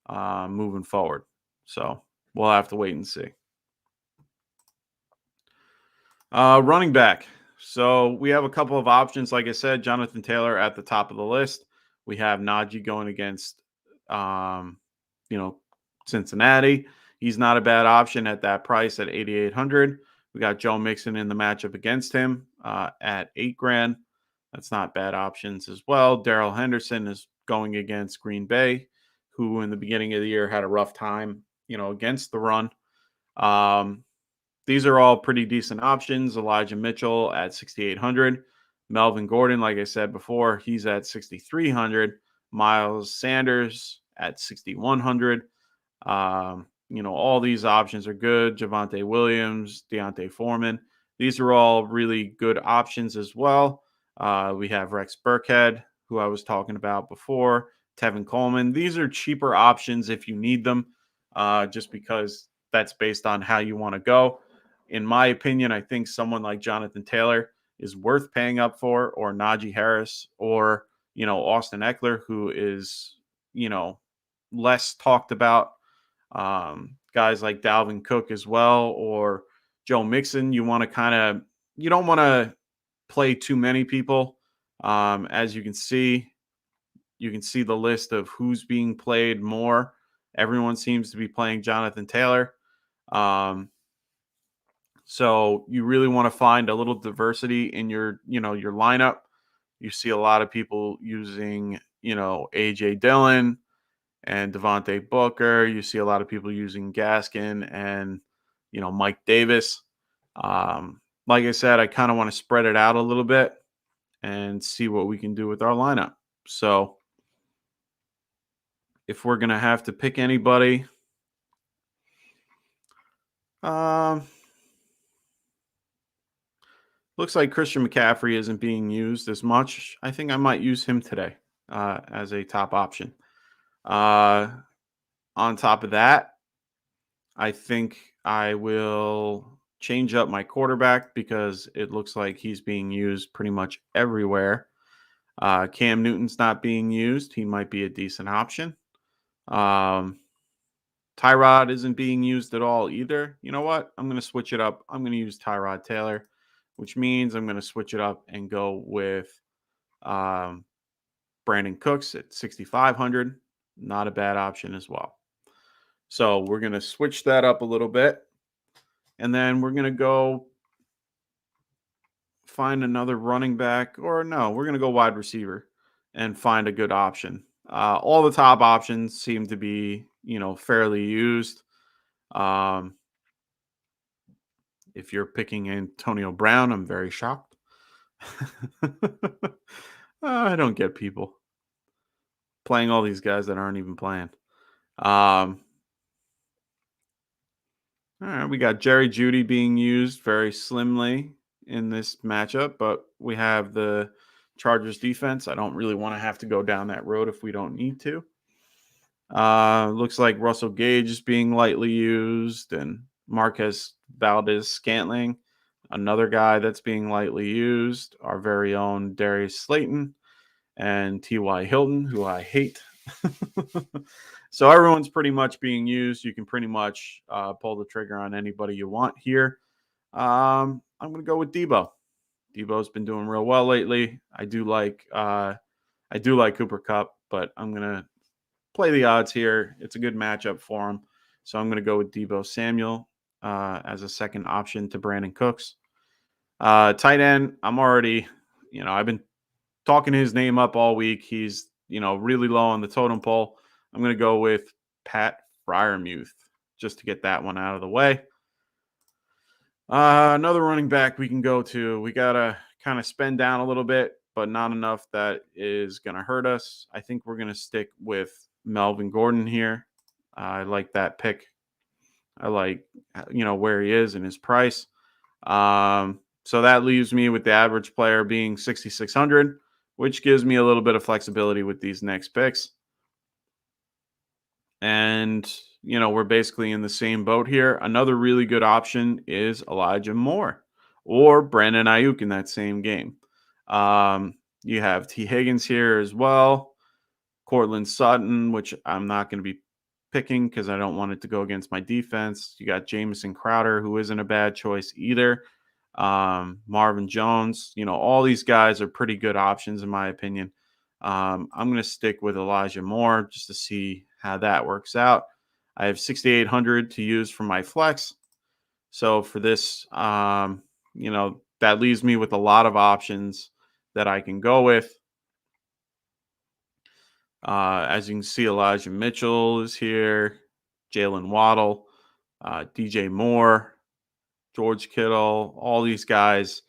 moving forward. So we'll have to wait and see. Running back. So we have a couple of options. Like I said, Jonathan Taylor at the top of the list. We have Najee going against, um, you know, Cincinnati. He's not a bad option at that price at 8,800. We got Joe Mixon in the matchup against him at $8,000. That's not bad options as well. Darrell Henderson is going against Green Bay, who in the beginning of the year had a rough time, against the run. These are all pretty decent options. Elijah Mitchell at 6,800. Melvin Gordon, like I said before, he's at 6,300. Miles Sanders at 6,100. All these options are good. Javonte Williams, Deontay Foreman. These are all really good options as well. We have Rex Burkhead, who I was talking about before. Tevin Coleman. These are cheaper options if you need them, just because that's based on how you want to go. In my opinion, I think someone like Jonathan Taylor is worth paying up for, or Najee Harris, or Austin Eckler, who is less talked about. Guys like Dalvin Cook as well, or Joe Mixon. You don't want to play too many people. As you can see the list of who's being played more. Everyone seems to be playing Jonathan Taylor. So you really want to find a little diversity in your lineup. You see a lot of people using, AJ Dillon and Devontae Booker. You see a lot of people using Gaskin and, Mike Davis. Like I said, I kind of want to spread it out a little bit and see what we can do with our lineup. So if we're going to have to pick anybody, looks like Christian McCaffrey isn't being used as much. I think I might use him today as a top option. On top of that, I think I will change up my quarterback because it looks like he's being used pretty much everywhere. Cam Newton's not being used. He might be a decent option. Tyrod isn't being used at all either. You know what? I'm going to switch it up. I'm going to use Tyrod Taylor, which means I'm going to switch it up and go with Brandon Cooks at 6,500. Not a bad option as well. So we're going to switch that up a little bit. And then we're going to go find another running back. Or no, we're going to go wide receiver and find a good option. All the top options seem to be, fairly used. If you're picking Antonio Brown, I'm very shocked. I don't get people playing all these guys that aren't even playing. All right, we got Jerry Jeudy being used very slimly in this matchup, but we have the Chargers defense. I don't really want to have to go down that road if we don't need to. Looks like Russell Gage is being lightly used, and Marquez Valdez Scantling, another guy that's being lightly used. Our very own Darius Slayton and T.Y. Hilton, who I hate. So everyone's pretty much being used. You can pretty much pull the trigger on anybody you want here. I'm going to go with Debo. Debo's been doing real well lately. I do like Cooper Cup, but I'm going to play the odds here. It's a good matchup for him. So I'm going to go with Debo Samuel as a second option to Brandon Cooks. Tight end, I've been talking his name up all week. He's, really low on the totem pole. I'm going to go with Pat Freiermuth just to get that one out of the way. Another running back we can go to. We got to kind of spend down a little bit, but not enough that is going to hurt us. I think we're going to stick with Melvin Gordon here. I like that pick. I like, where he is and his price. So that leaves me with the average player being 6,600, which gives me a little bit of flexibility with these next picks. And, we're basically in the same boat here. Another really good option is Elijah Moore or Brandon Ayuk in that same game. You have T. Higgins here as well. Cortland Sutton, which I'm not going to be picking because I don't want it to go against my defense. You got Jamison Crowder, who isn't a bad choice either. Marvin Jones, all these guys are pretty good options in my opinion. I'm going to stick with Elijah Moore just to see how that works out. I have 6,800 to use for my flex. So for this, that leaves me with a lot of options that I can go with. As you can see, Elijah Mitchell is here, Jalen Waddle, DJ Moore, George Kittle, all these guys.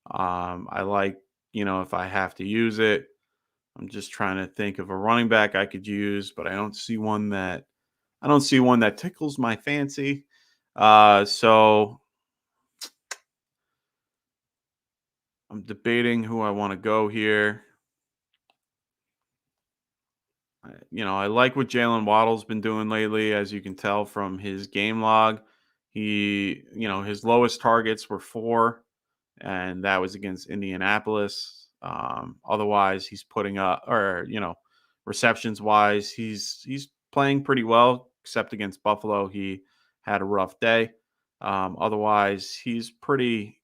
I like, if I have to use it. I'm just trying to think of a running back I could use, but I don't see one that tickles my fancy. So I'm debating who I want to go here. I like what Jalen Waddle's been doing lately, as you can tell from his game log. His lowest targets were 4, and that was against Indianapolis. Otherwise, he's putting up, receptions wise, he's playing pretty well, except against Buffalo. He had a rough day. Otherwise, he's pretty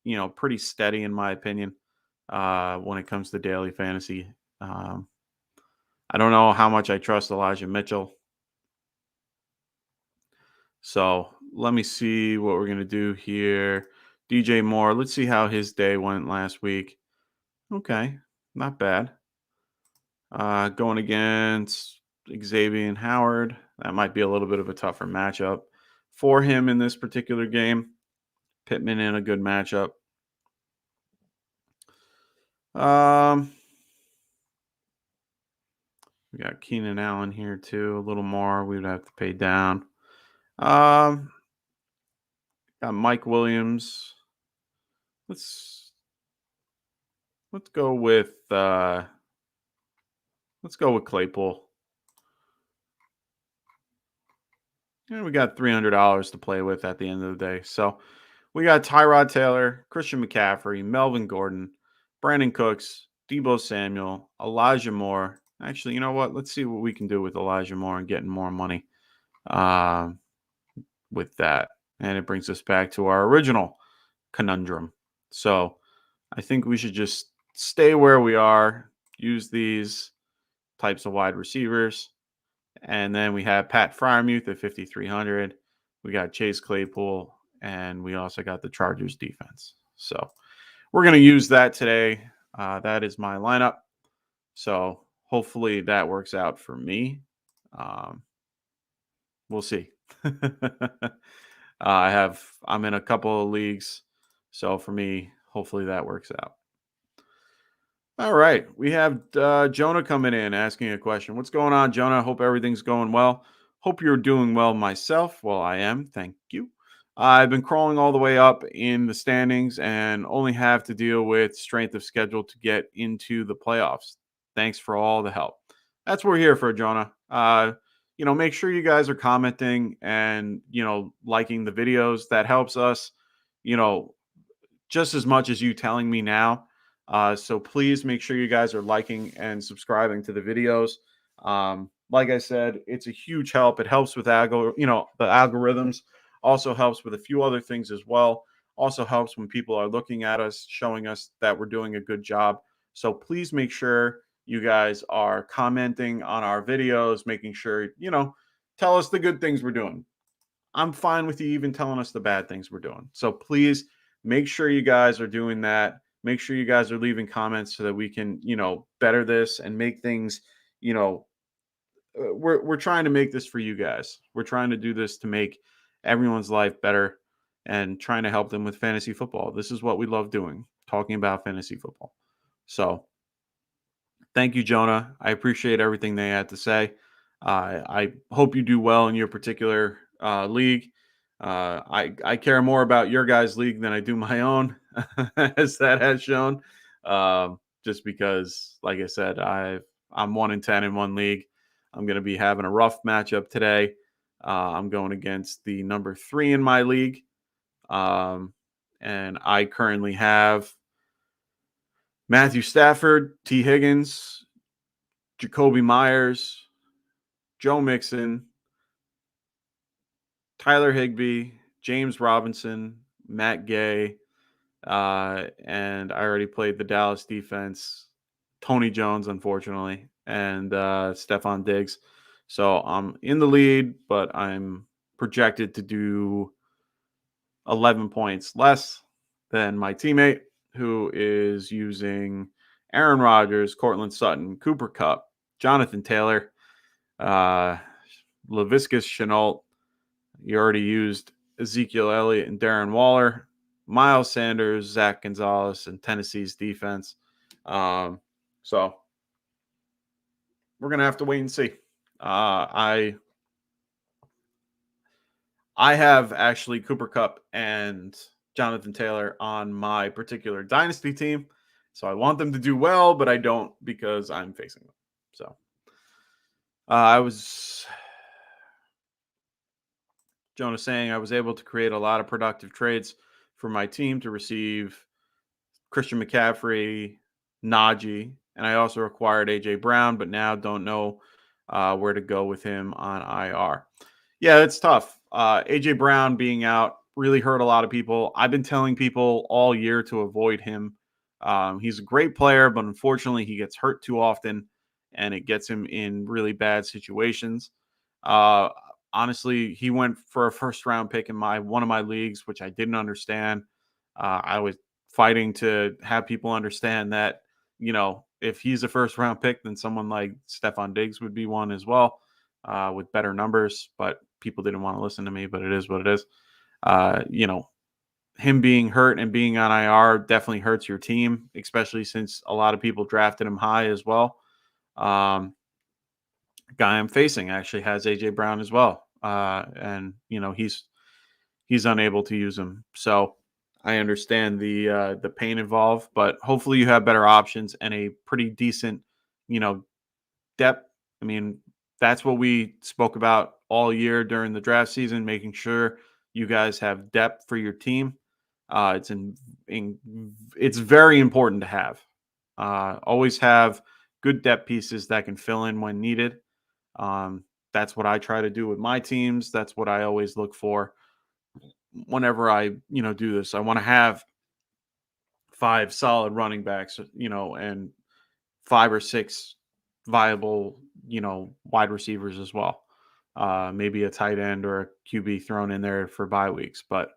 steady in my opinion when it comes to daily fantasy. I don't know how much I trust Elijah Mitchell. So let me see what we're going to do here. DJ Moore, let's see how his day went last week. Okay, not bad. Going against Xavier Howard. That might be a little bit of a tougher matchup for him in this particular game. Pittman in a good matchup. We got Keenan Allen here too. A little more. We would have to pay down. Got Mike Williams. Let's go with Claypool. And we got $300 to play with at the end of the day. So we got Tyrod Taylor, Christian McCaffrey, Melvin Gordon, Brandon Cooks, Debo Samuel, Elijah Moore. Actually, you know what? Let's see what we can do with Elijah Moore and getting more money with that. And it brings us back to our original conundrum. So I think we should just stay where we are, use these types of wide receivers. And then we have Pat Freiermuth at 5,300. We got Chase Claypool, and we also got the Chargers defense. So we're going to use that today. That is my lineup. So hopefully that works out for me. We'll see. I'm in a couple of leagues. So for me, hopefully that works out. All right. We have Jonah coming in asking a question. What's going on, Jonah? Hope everything's going well. Hope you're doing well myself. Well, I am. Thank you. I've been crawling all the way up in the standings and only have to deal with strength of schedule to get into the playoffs. Thanks for all the help. That's what we're here for, Jonah. make sure you guys are commenting and, liking the videos. That helps us, you know, just as much as you telling me now. So please make sure you guys are liking and subscribing to the videos. Like I said, it's a huge help. It helps with the algorithms. Also helps with a few other things as well. Also helps when people are looking at us, showing us that we're doing a good job. So please make sure you guys are commenting on our videos, making sure, tell us the good things we're doing. I'm fine with you even telling us the bad things we're doing. So please make sure you guys are doing that. Make sure you guys are leaving comments so that we can, better this and make things, you know, we're trying to make this for you guys. We're trying to do this to make everyone's life better and trying to help them with fantasy football. This is what we love doing, talking about fantasy football. So thank you, Jonah. I appreciate everything they had to say. I hope you do well in your particular league. I care more about your guys' league than I do my own, as that has shown. Just because, like I said, I'm 1-10 in one league. I'm going to be having a rough matchup today. I'm going against the number 3 in my league, and I currently have Matthew Stafford, T. Higgins, Jacoby Myers, Joe Mixon, Tyler Higbee, James Robinson, Matt Gay, and I already played the Dallas defense, Tony Jones, unfortunately, and Stephon Diggs. So I'm in the lead, but I'm projected to do 11 points less than my teammate, who is using Aaron Rodgers, Cortland Sutton, Cooper Kupp, Jonathan Taylor, Laviscus Chenault. You already used Ezekiel Elliott and Darren Waller, Miles Sanders, Zach Gonzalez, and Tennessee's defense. So we're gonna have to wait and see. I have actually Cooper Kupp and Jonathan Taylor on my particular dynasty team, so I want them to do well, but I don't because I'm facing them. So Jonah saying I was able to create a lot of productive trades for my team to receive Christian McCaffrey, Najee, and I also acquired AJ Brown, but now don't know where to go with him on IR. Yeah, it's tough. AJ Brown being out really hurt a lot of people. I've been telling people all year to avoid him. He's a great player, but unfortunately, he gets hurt too often, and it gets him in really bad situations. Uh, Honestly, he went for a first round pick in one of my leagues, which I didn't understand. I was fighting to have people understand that, if he's a first round pick, then someone like Stephon Diggs would be one as well, with better numbers. But people didn't want to listen to me, but it is what it is. Him being hurt and being on IR definitely hurts your team, especially since a lot of people drafted him high as well. Guy I'm facing actually has AJ Brown as well, and he's unable to use him. So I understand the pain involved, but hopefully you have better options and a pretty decent, depth. I mean, that's what we spoke about all year during the draft season, making sure you guys have depth for your team. It's very important to have. Always have good depth pieces that can fill in when needed. That's what I try to do with my teams. That's what I always look for whenever I, do this. I want to have 5 solid running backs, and 5 or 6 viable, wide receivers as well. Maybe a tight end or a QB thrown in there for bye weeks, but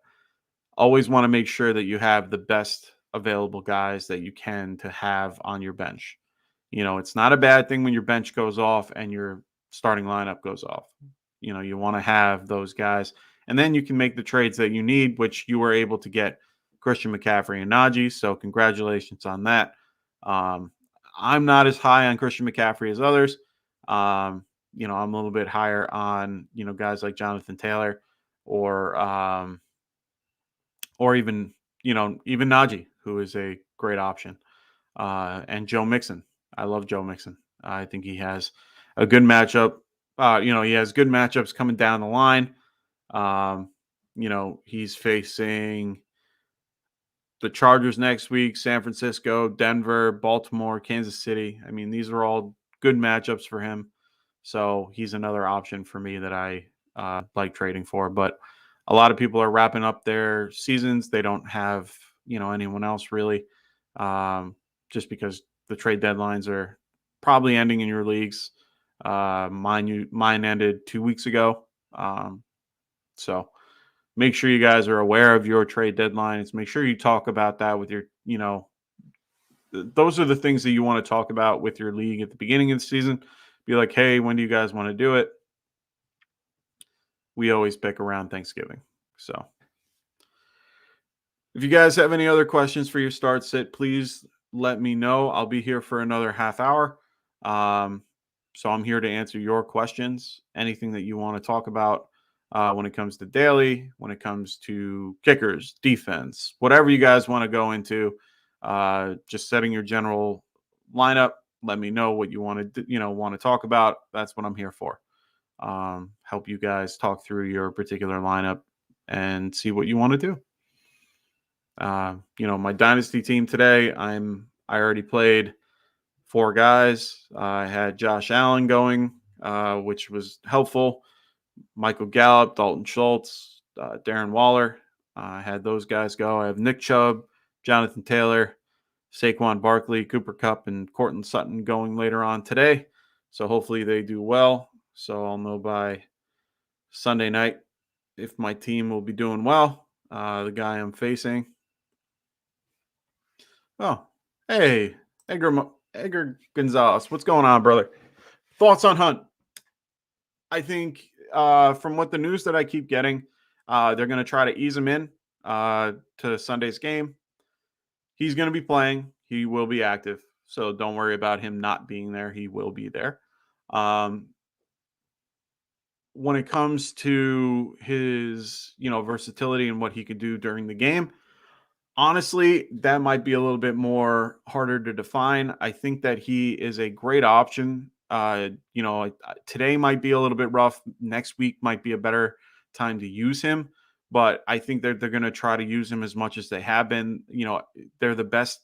always want to make sure that you have the best available guys that you can to have on your bench. It's not a bad thing when your bench goes off and your starting lineup goes off. You want to have those guys, and then you can make the trades that you need, which you were able to get Christian McCaffrey and Najee. So congratulations on that. I'm not as high on Christian McCaffrey as others. I'm a little bit higher on, guys like Jonathan Taylor or even, even Najee, who is a great option. And Joe Mixon. I love Joe Mixon. I think he has a good matchup He has good matchups coming down the line. Um, he's facing the Chargers next week, San Francisco, Denver, Baltimore, Kansas City. I mean, these are all good matchups for him. So he's another option for me that I like trading for. But a lot of people are wrapping up their seasons. They don't have, anyone else really, just because the trade deadlines are probably ending in your leagues. Mine ended 2 weeks ago. So make sure you guys are aware of your trade deadlines. Make sure you talk about that with your, those are the things that you want to talk about with your league at the beginning of the season. Be like, hey, when do you guys want to do it? We always pick around Thanksgiving. So if you guys have any other questions for your start sit, please let me know. I'll be here for another half hour. So I'm here to answer your questions, anything that you want to talk about when it comes to daily, when it comes to kickers, defense, whatever you guys want to go into. Just setting your general lineup. Let me know what you want to talk about. That's what I'm here for. Help you guys talk through your particular lineup and see what you want to do. My dynasty team today, I already played 4 guys. I had Josh Allen going, which was helpful. Michael Gallup, Dalton Schultz, Darren Waller. I had those guys go. I have Nick Chubb, Jonathan Taylor, Saquon Barkley, Cooper Kupp, and Courtland Sutton going later on today. So hopefully they do well. So I'll know by Sunday night if my team will be doing well. The guy I'm facing. Oh, hey, Edgar Gonzalez. What's going on, brother? Thoughts on Hunt? I think from what the news that I keep getting, they're going to try to ease him in to Sunday's game. He's going to be playing. He will be active. So don't worry about him not being there. He will be there. When it comes to his, versatility and what he could do during the game, honestly, that might be a little bit more harder to define. I think that he is a great option. Today might be a little bit rough. Next week might be a better time to use him. But I think that they're going to try to use him as much as they have been. They're the best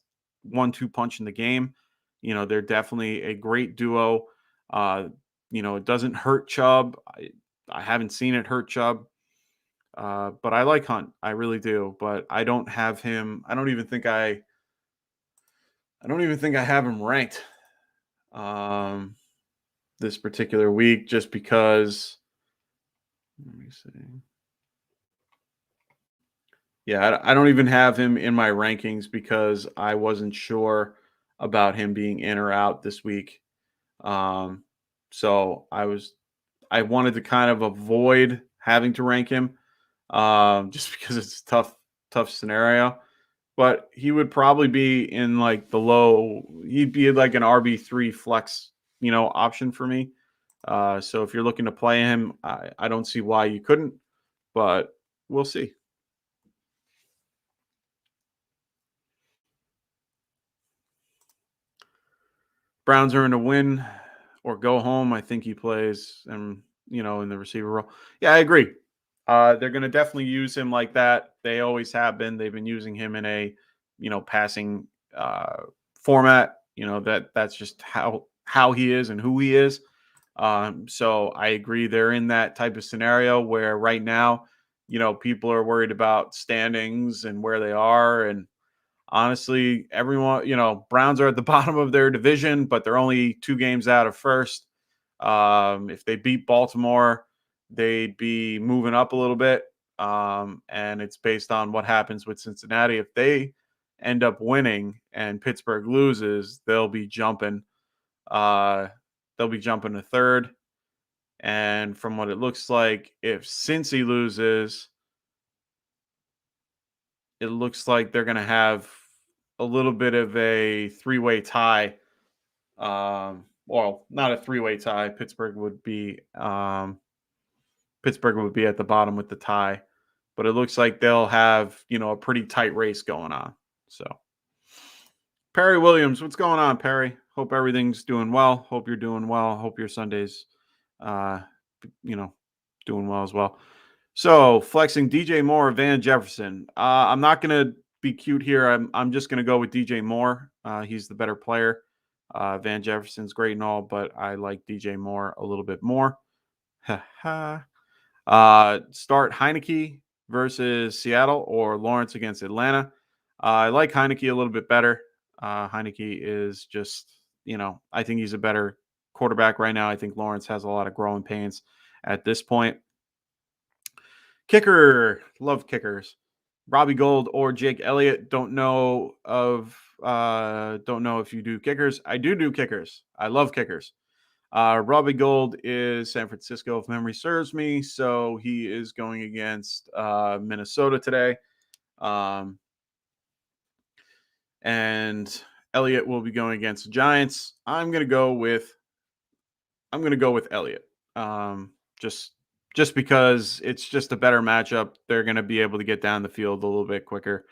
1-2 punch in the game. They're definitely a great duo. It doesn't hurt Chubb. I haven't seen it hurt Chubb. But I like Hunt. I really do. But I don't have him. I don't even think I have him ranked this particular week, just because. Let me see. Yeah, I don't even have him in my rankings because I wasn't sure about him being in or out this week. So I wanted to kind of avoid having to rank him, just because it's a tough scenario. But he would probably be in like he'd be like an RB3 flex, option for me. So if you're looking to play him, I don't see why you couldn't, but we'll see. Browns are in a win or go home. I think he plays and in the receiver role. Yeah, I agree. They're going to definitely use him like that. They always have been. They've been using him in a passing format. That's just how he is and who he is. So I agree. They're in that type of scenario where right now, people are worried about standings and where they are. And honestly, everyone, Browns are at the bottom of their division, but they're only 2 games out of first. If they beat Baltimore, they'd be moving up a little bit. And it's based on what happens with Cincinnati. If they end up winning and Pittsburgh loses, they'll be jumping. To third. And from what it looks like, if Cincy loses, it looks like they're going to have a little bit of a 3-way tie. Well, not a 3-way tie. Pittsburgh would be at the bottom with the tie, but it looks like they'll have, a pretty tight race going on. So Perry Williams, what's going on, Perry? Hope everything's doing well. Hope you're doing well. Hope your Sunday's uh, you know, doing well as well. So flexing DJ Moore, or Van Jefferson. I'm not gonna be cute here. I'm just gonna go with DJ Moore. He's the better player. Van Jefferson's great and all, but I like DJ Moore a little bit more. Start Heineke versus Seattle or Lawrence against Atlanta. I like Heineke a little bit better. Heineke is just, I think he's a better quarterback right now. I think Lawrence has a lot of growing pains at this point. Kicker, love kickers. Robbie Gould or Jake Elliott. Don't know if you do kickers. I do kickers. I love kickers. Robbie Gould is San Francisco, if memory serves me. So he is going against Minnesota today. And Elliott will be going against the Giants. I'm gonna go with Elliott. Just because it's just a better matchup. They're gonna be able to get down the field a little bit quicker.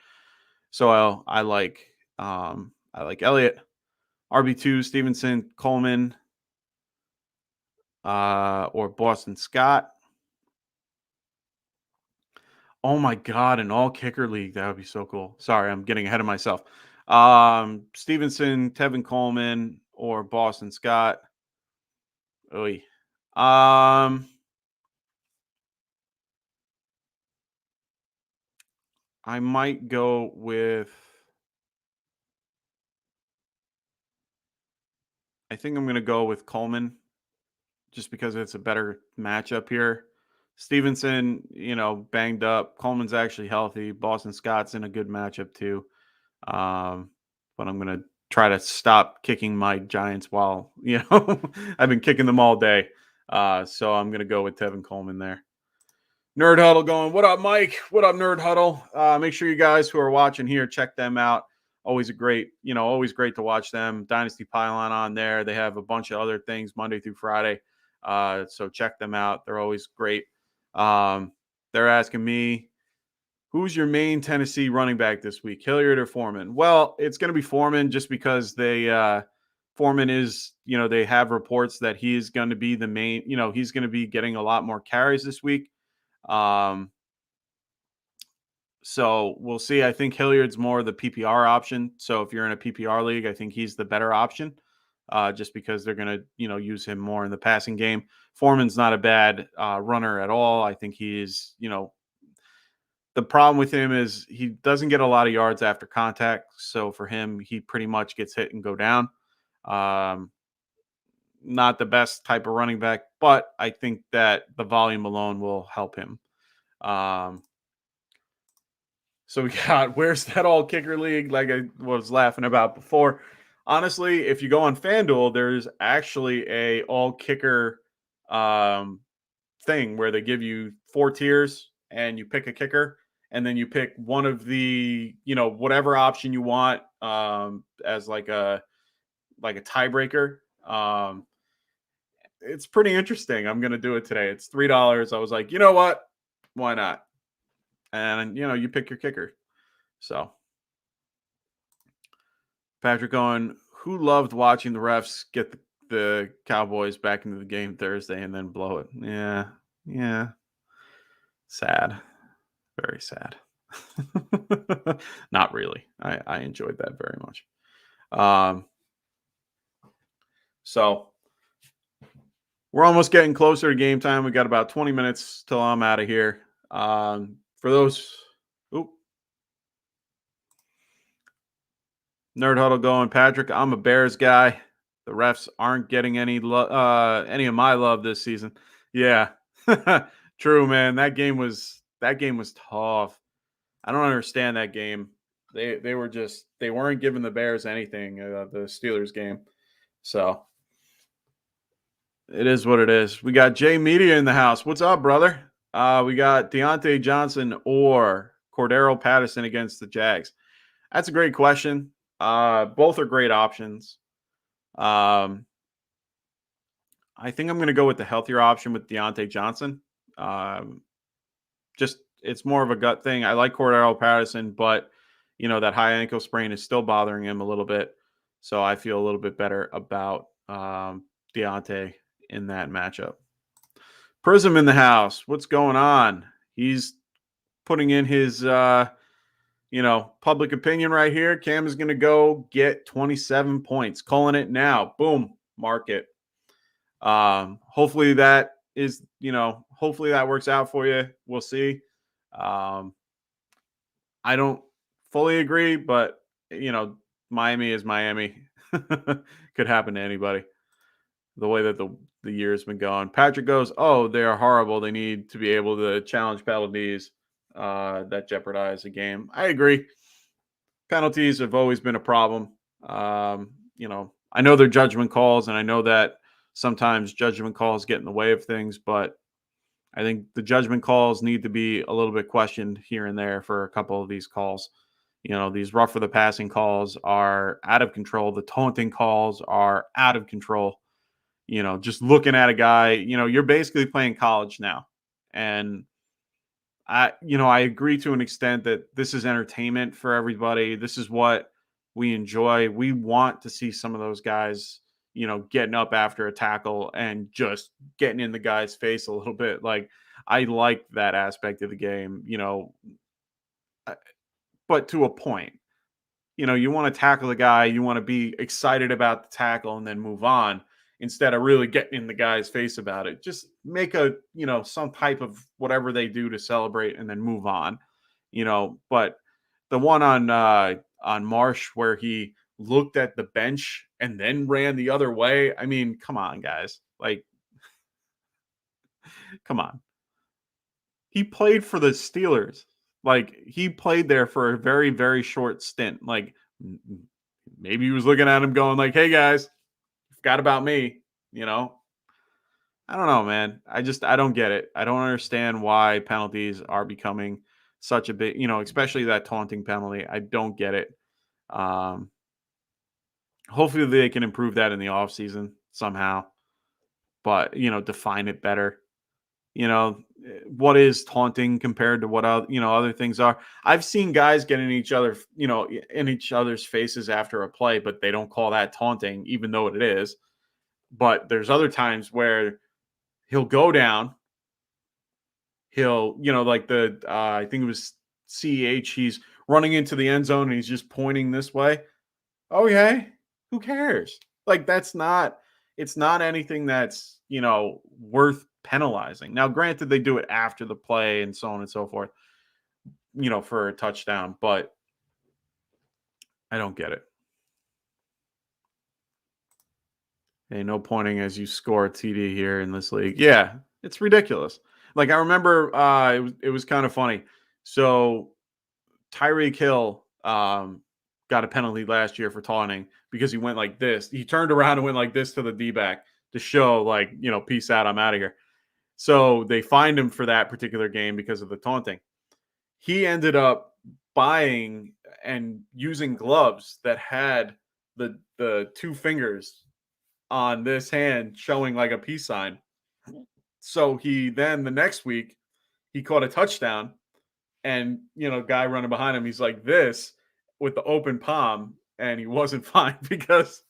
So I like Elliott. RB2, Stevenson, Coleman, or Boston Scott. Oh my God, an all kicker league. That would be so cool. Sorry, I'm getting ahead of myself. Stevenson, Tevin Coleman, or Boston Scott. Oy. I might go with, I think I'm going to go with Coleman just because it's a better matchup here. Stevenson, banged up. Coleman's actually healthy. Boston Scott's in a good matchup too. But I'm going to try to stop kicking my Giants while, I've been kicking them all day. So I'm going to go with Tevin Coleman there. Nerd Huddle going, what up, Mike? What up, Nerd Huddle? Make sure you guys who are watching here, check them out. Always great to watch them. Dynasty Pylon on there. They have a bunch of other things Monday through Friday. So check them out. They're always great. They're asking me, who's your main Tennessee running back this week, Hilliard or Foreman? Well, it's going to be Foreman just because Foreman is, they have reports that he's going to be the main, he's going to be getting a lot more carries this week. So we'll see. I think Hilliard's more the PPR option. So if you're in a PPR league, I think he's the better option, just because they're going to, use him more in the passing game. Foreman's not a bad runner at all. I think he's, the problem with him is he doesn't get a lot of yards after contact. So for him, he pretty much gets hit and go down. Not the best type of running back, but I think that the volume alone will help him. So we got, where's that all kicker league like I was laughing about before. Honestly, if you go on FanDuel, there's actually a all kicker thing where they give you 4 tiers and you pick a kicker and then you pick one of the, whatever option you want as like a tiebreaker. It's pretty interesting. I'm going to do it today. It's $3. I was like, you know what? Why not? And, you pick your kicker. So, Patrick going, who loved watching the refs get the Cowboys back into the game Thursday and then blow it? Yeah. Sad. Very sad. Not really. I enjoyed that very much. So, we're almost getting closer to game time. We got about 20 minutes till I'm out of here. For those, Nerd Huddle going, Patrick, I'm a Bears guy. The refs aren't getting any of my love this season. Yeah, true, man. That game was tough. I don't understand that game. They weren't giving the Bears anything. The Steelers game, so it is what it is. We got Jay Media in the house. What's up, brother? We got Deontay Johnson or Cordero Patterson against the Jags. That's a great question. Both are great options. I think I'm going to go with the healthier option with Deontay Johnson. Just it's more of a gut thing. I like Cordero Patterson, but that high ankle sprain is still bothering him a little bit. So I feel a little bit better about Deontay in that matchup. Prism in the house. What's going on? He's putting in his public opinion right here. Cam is going to go get 27 points. Calling it now. Boom. Mark it. Hopefully that is, hopefully that works out for you. We'll see. I don't fully agree, but Miami is Miami. Could happen to anybody. The way that the year's been going. Patrick goes, "Oh, they are horrible. They need to be able to challenge penalties that jeopardize a game." I agree. Penalties have always been a problem. I know they're judgment calls, and I know that sometimes judgment calls get in the way of things, but I think the judgment calls need to be a little bit questioned here and there for a couple of these calls. These rough for the passing calls are out of control. The taunting calls are out of control. Just looking at a guy, you're basically playing college now. And I agree to an extent that this is entertainment for everybody. This is what we enjoy. We want to see some of those guys, getting up after a tackle and just getting in the guy's face a little bit. Like, I like that aspect of the game, but to a point. You want to tackle the guy, you want to be excited about the tackle and then move on instead of really getting in the guy's face about it. Just make some type of whatever they do to celebrate and then move on. But the one on Marsh where he looked at the bench and then ran the other way. I mean, come on, guys. Like, come on. He played for the Steelers. Like, he played there for a very, very short stint. Like, maybe he was looking at him going like, "Hey guys, you forgot about me." I don't know, man. I don't get it. I don't understand why penalties are becoming such a big, especially that taunting penalty. I don't get it. Um, Hopefully they can improve that in the offseason somehow, but define it better. What is taunting compared to what other things are. I've seen guys get in each other, in each other's faces after a play, but they don't call that taunting, even though it is. But there's other times where he'll go down. He'll, like I think it was CH, he's running into the end zone and he's just pointing this way. Okay, who cares? Like, it's not anything that's, worth penalizing. Now, granted, they do it after the play and so on and so forth, for a touchdown, but I don't get it. Hey, no pointing as you score a TD here in this league. Yeah, it's ridiculous. Like, I remember it was kind of funny. So Tyreek Hill got a penalty last year for taunting because he went like this. He turned around and went like this to the D-back to show, like, peace out, I'm out of here. So they fined him for that particular game because of the taunting. He ended up buying and using gloves that had the two fingers on this hand showing like a peace sign. So he then the next week he caught a touchdown and guy running behind him, he's like this with the open palm and he wasn't fined because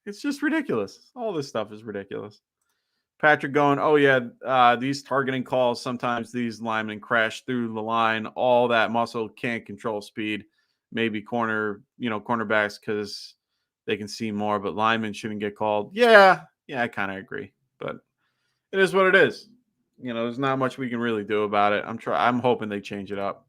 it's just ridiculous. All this stuff is ridiculous. Patrick going, "Oh yeah, these targeting calls, sometimes these linemen crash through the line. All that muscle can't control speed. Maybe cornerbacks because they can see more, but linemen shouldn't get called." Yeah, I kind of agree, but it is what it is. There's not much we can really do about it. I'm hoping they change it up.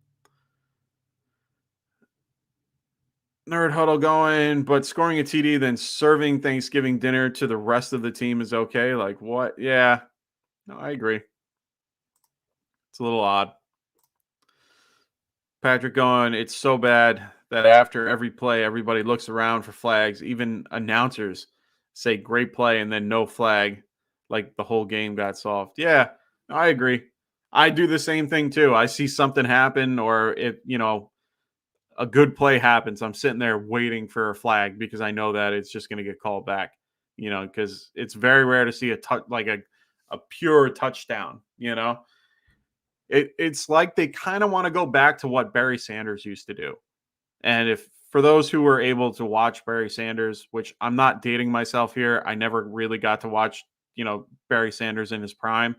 Nerd huddle going, but scoring a TD, then serving Thanksgiving dinner to the rest of the team is okay. Like, what? Yeah, no, I agree. It's a little odd. Patrick going, "It's so bad that after every play, everybody looks around for flags. Even announcers say great play and then no flag, like the whole game got soft." Yeah, I agree. I do the same thing too. I see something happen, or if a good play happens, I'm sitting there waiting for a flag because I know that it's just going to get called back. Because it's very rare to see a pure touchdown. It's like they kind of want to go back to what Barry Sanders used to do. And if for those who were able to watch Barry Sanders, which I'm not dating myself here, I never really got to watch, Barry Sanders in his prime.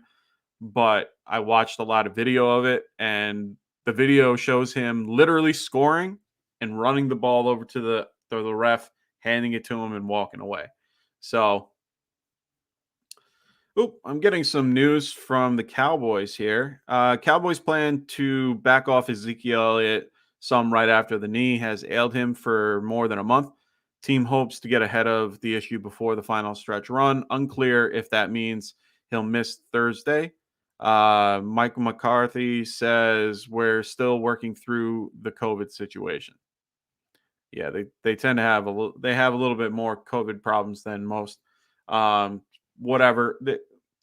but I watched a lot of video of it, and the video shows him literally scoring and running the ball over to the ref, handing it to him, and walking away. So, I'm getting some news from the Cowboys here. Cowboys plan to back off Ezekiel Elliott some right after the knee has ailed him for more than a month. Team hopes to get ahead of the issue before the final stretch run. Unclear if that means he'll miss Thursday. Michael McCarthy says we're still working through the COVID situation. Yeah, they tend to have they have a little bit more COVID problems than most. Um, whatever.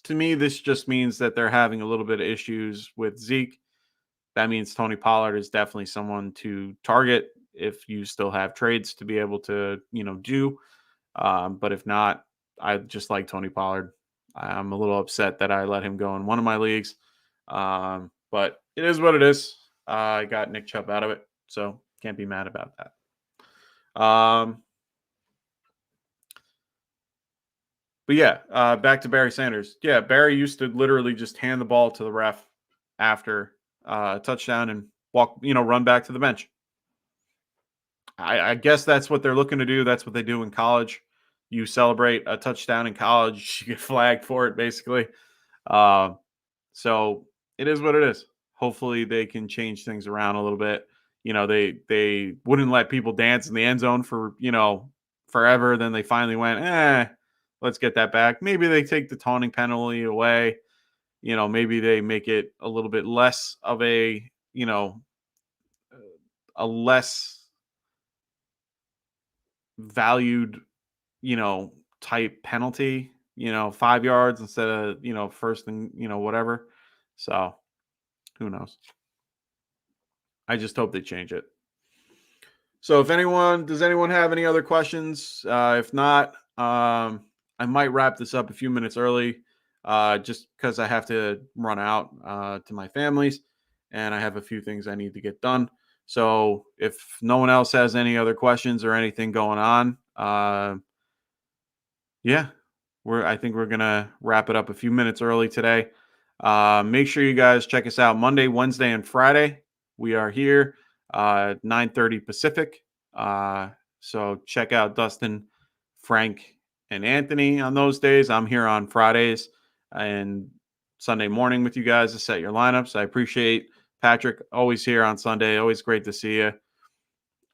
To me, this just means that they're having a little bit of issues with Zeke. That means Tony Pollard is definitely someone to target if you still have trades to be able to, do. But if not, I just like Tony Pollard. I'm a little upset that I let him go in one of my leagues. But it is what it is. I got Nick Chubb out of it, so can't be mad about that. But yeah, back to Barry Sanders. Yeah, Barry used to literally just hand the ball to the ref after a touchdown and run back to the bench. I guess that's what they're looking to do. That's what they do in college. You celebrate a touchdown in college, you get flagged for it, basically. So it is what it is. Hopefully they can change things around a little bit. They wouldn't let people dance in the end zone for, forever. Then they finally went, let's get that back. Maybe they take the taunting penalty away. Maybe they make it a little bit less of a less valued, type penalty, 5 yards instead of, first and, whatever. So who knows? I just hope they change it. So does anyone have any other questions? If not, I might wrap this up a few minutes early, just because I have to run out to my family's, and I have a few things I need to get done. So if no one else has any other questions or anything going on, yeah, I think we're gonna wrap it up a few minutes early today. Make sure you guys check us out Monday, Wednesday, and Friday. We are here 9:30 Pacific. So check out Dustin, Frank, and Anthony on those days. I'm here on Fridays and Sunday morning with you guys to set your lineups. I appreciate Patrick, always here on Sunday. Always great to see you.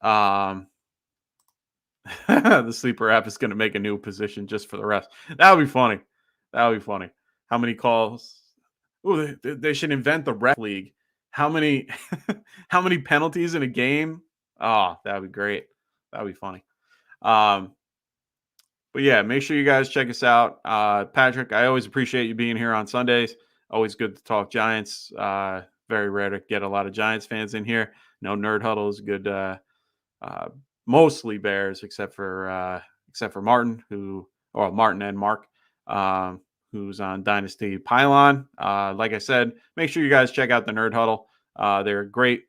The sleeper app is going to make a new position just for the rest. That would be funny. That would be funny. How many calls? Oh, they should invent the ref league. How many how many penalties in a game? Oh, that would be great. That would be funny. But yeah, make sure you guys check us out. Patrick, I always appreciate you being here on Sundays. Always good to talk Giants. Very rare to get a lot of Giants fans in here. No Nerd Huddle is good. Mostly Bears, except for Martin, Martin and Mark, who's on Dynasty Pylon. Like I said, make sure you guys check out the Nerd Huddle. They're a great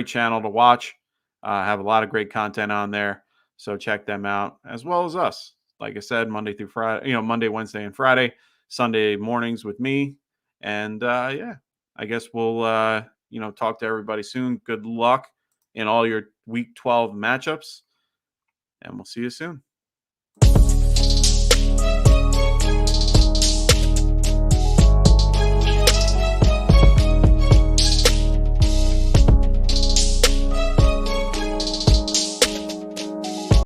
channel to watch. Have a lot of great content on there, so check them out as well as us. Like I said, Monday through Friday, Monday, Wednesday, and Friday. Sunday mornings with me, and yeah, I guess we'll talk to everybody soon. Good luck in all your Week 12 matchups, and we'll see you soon.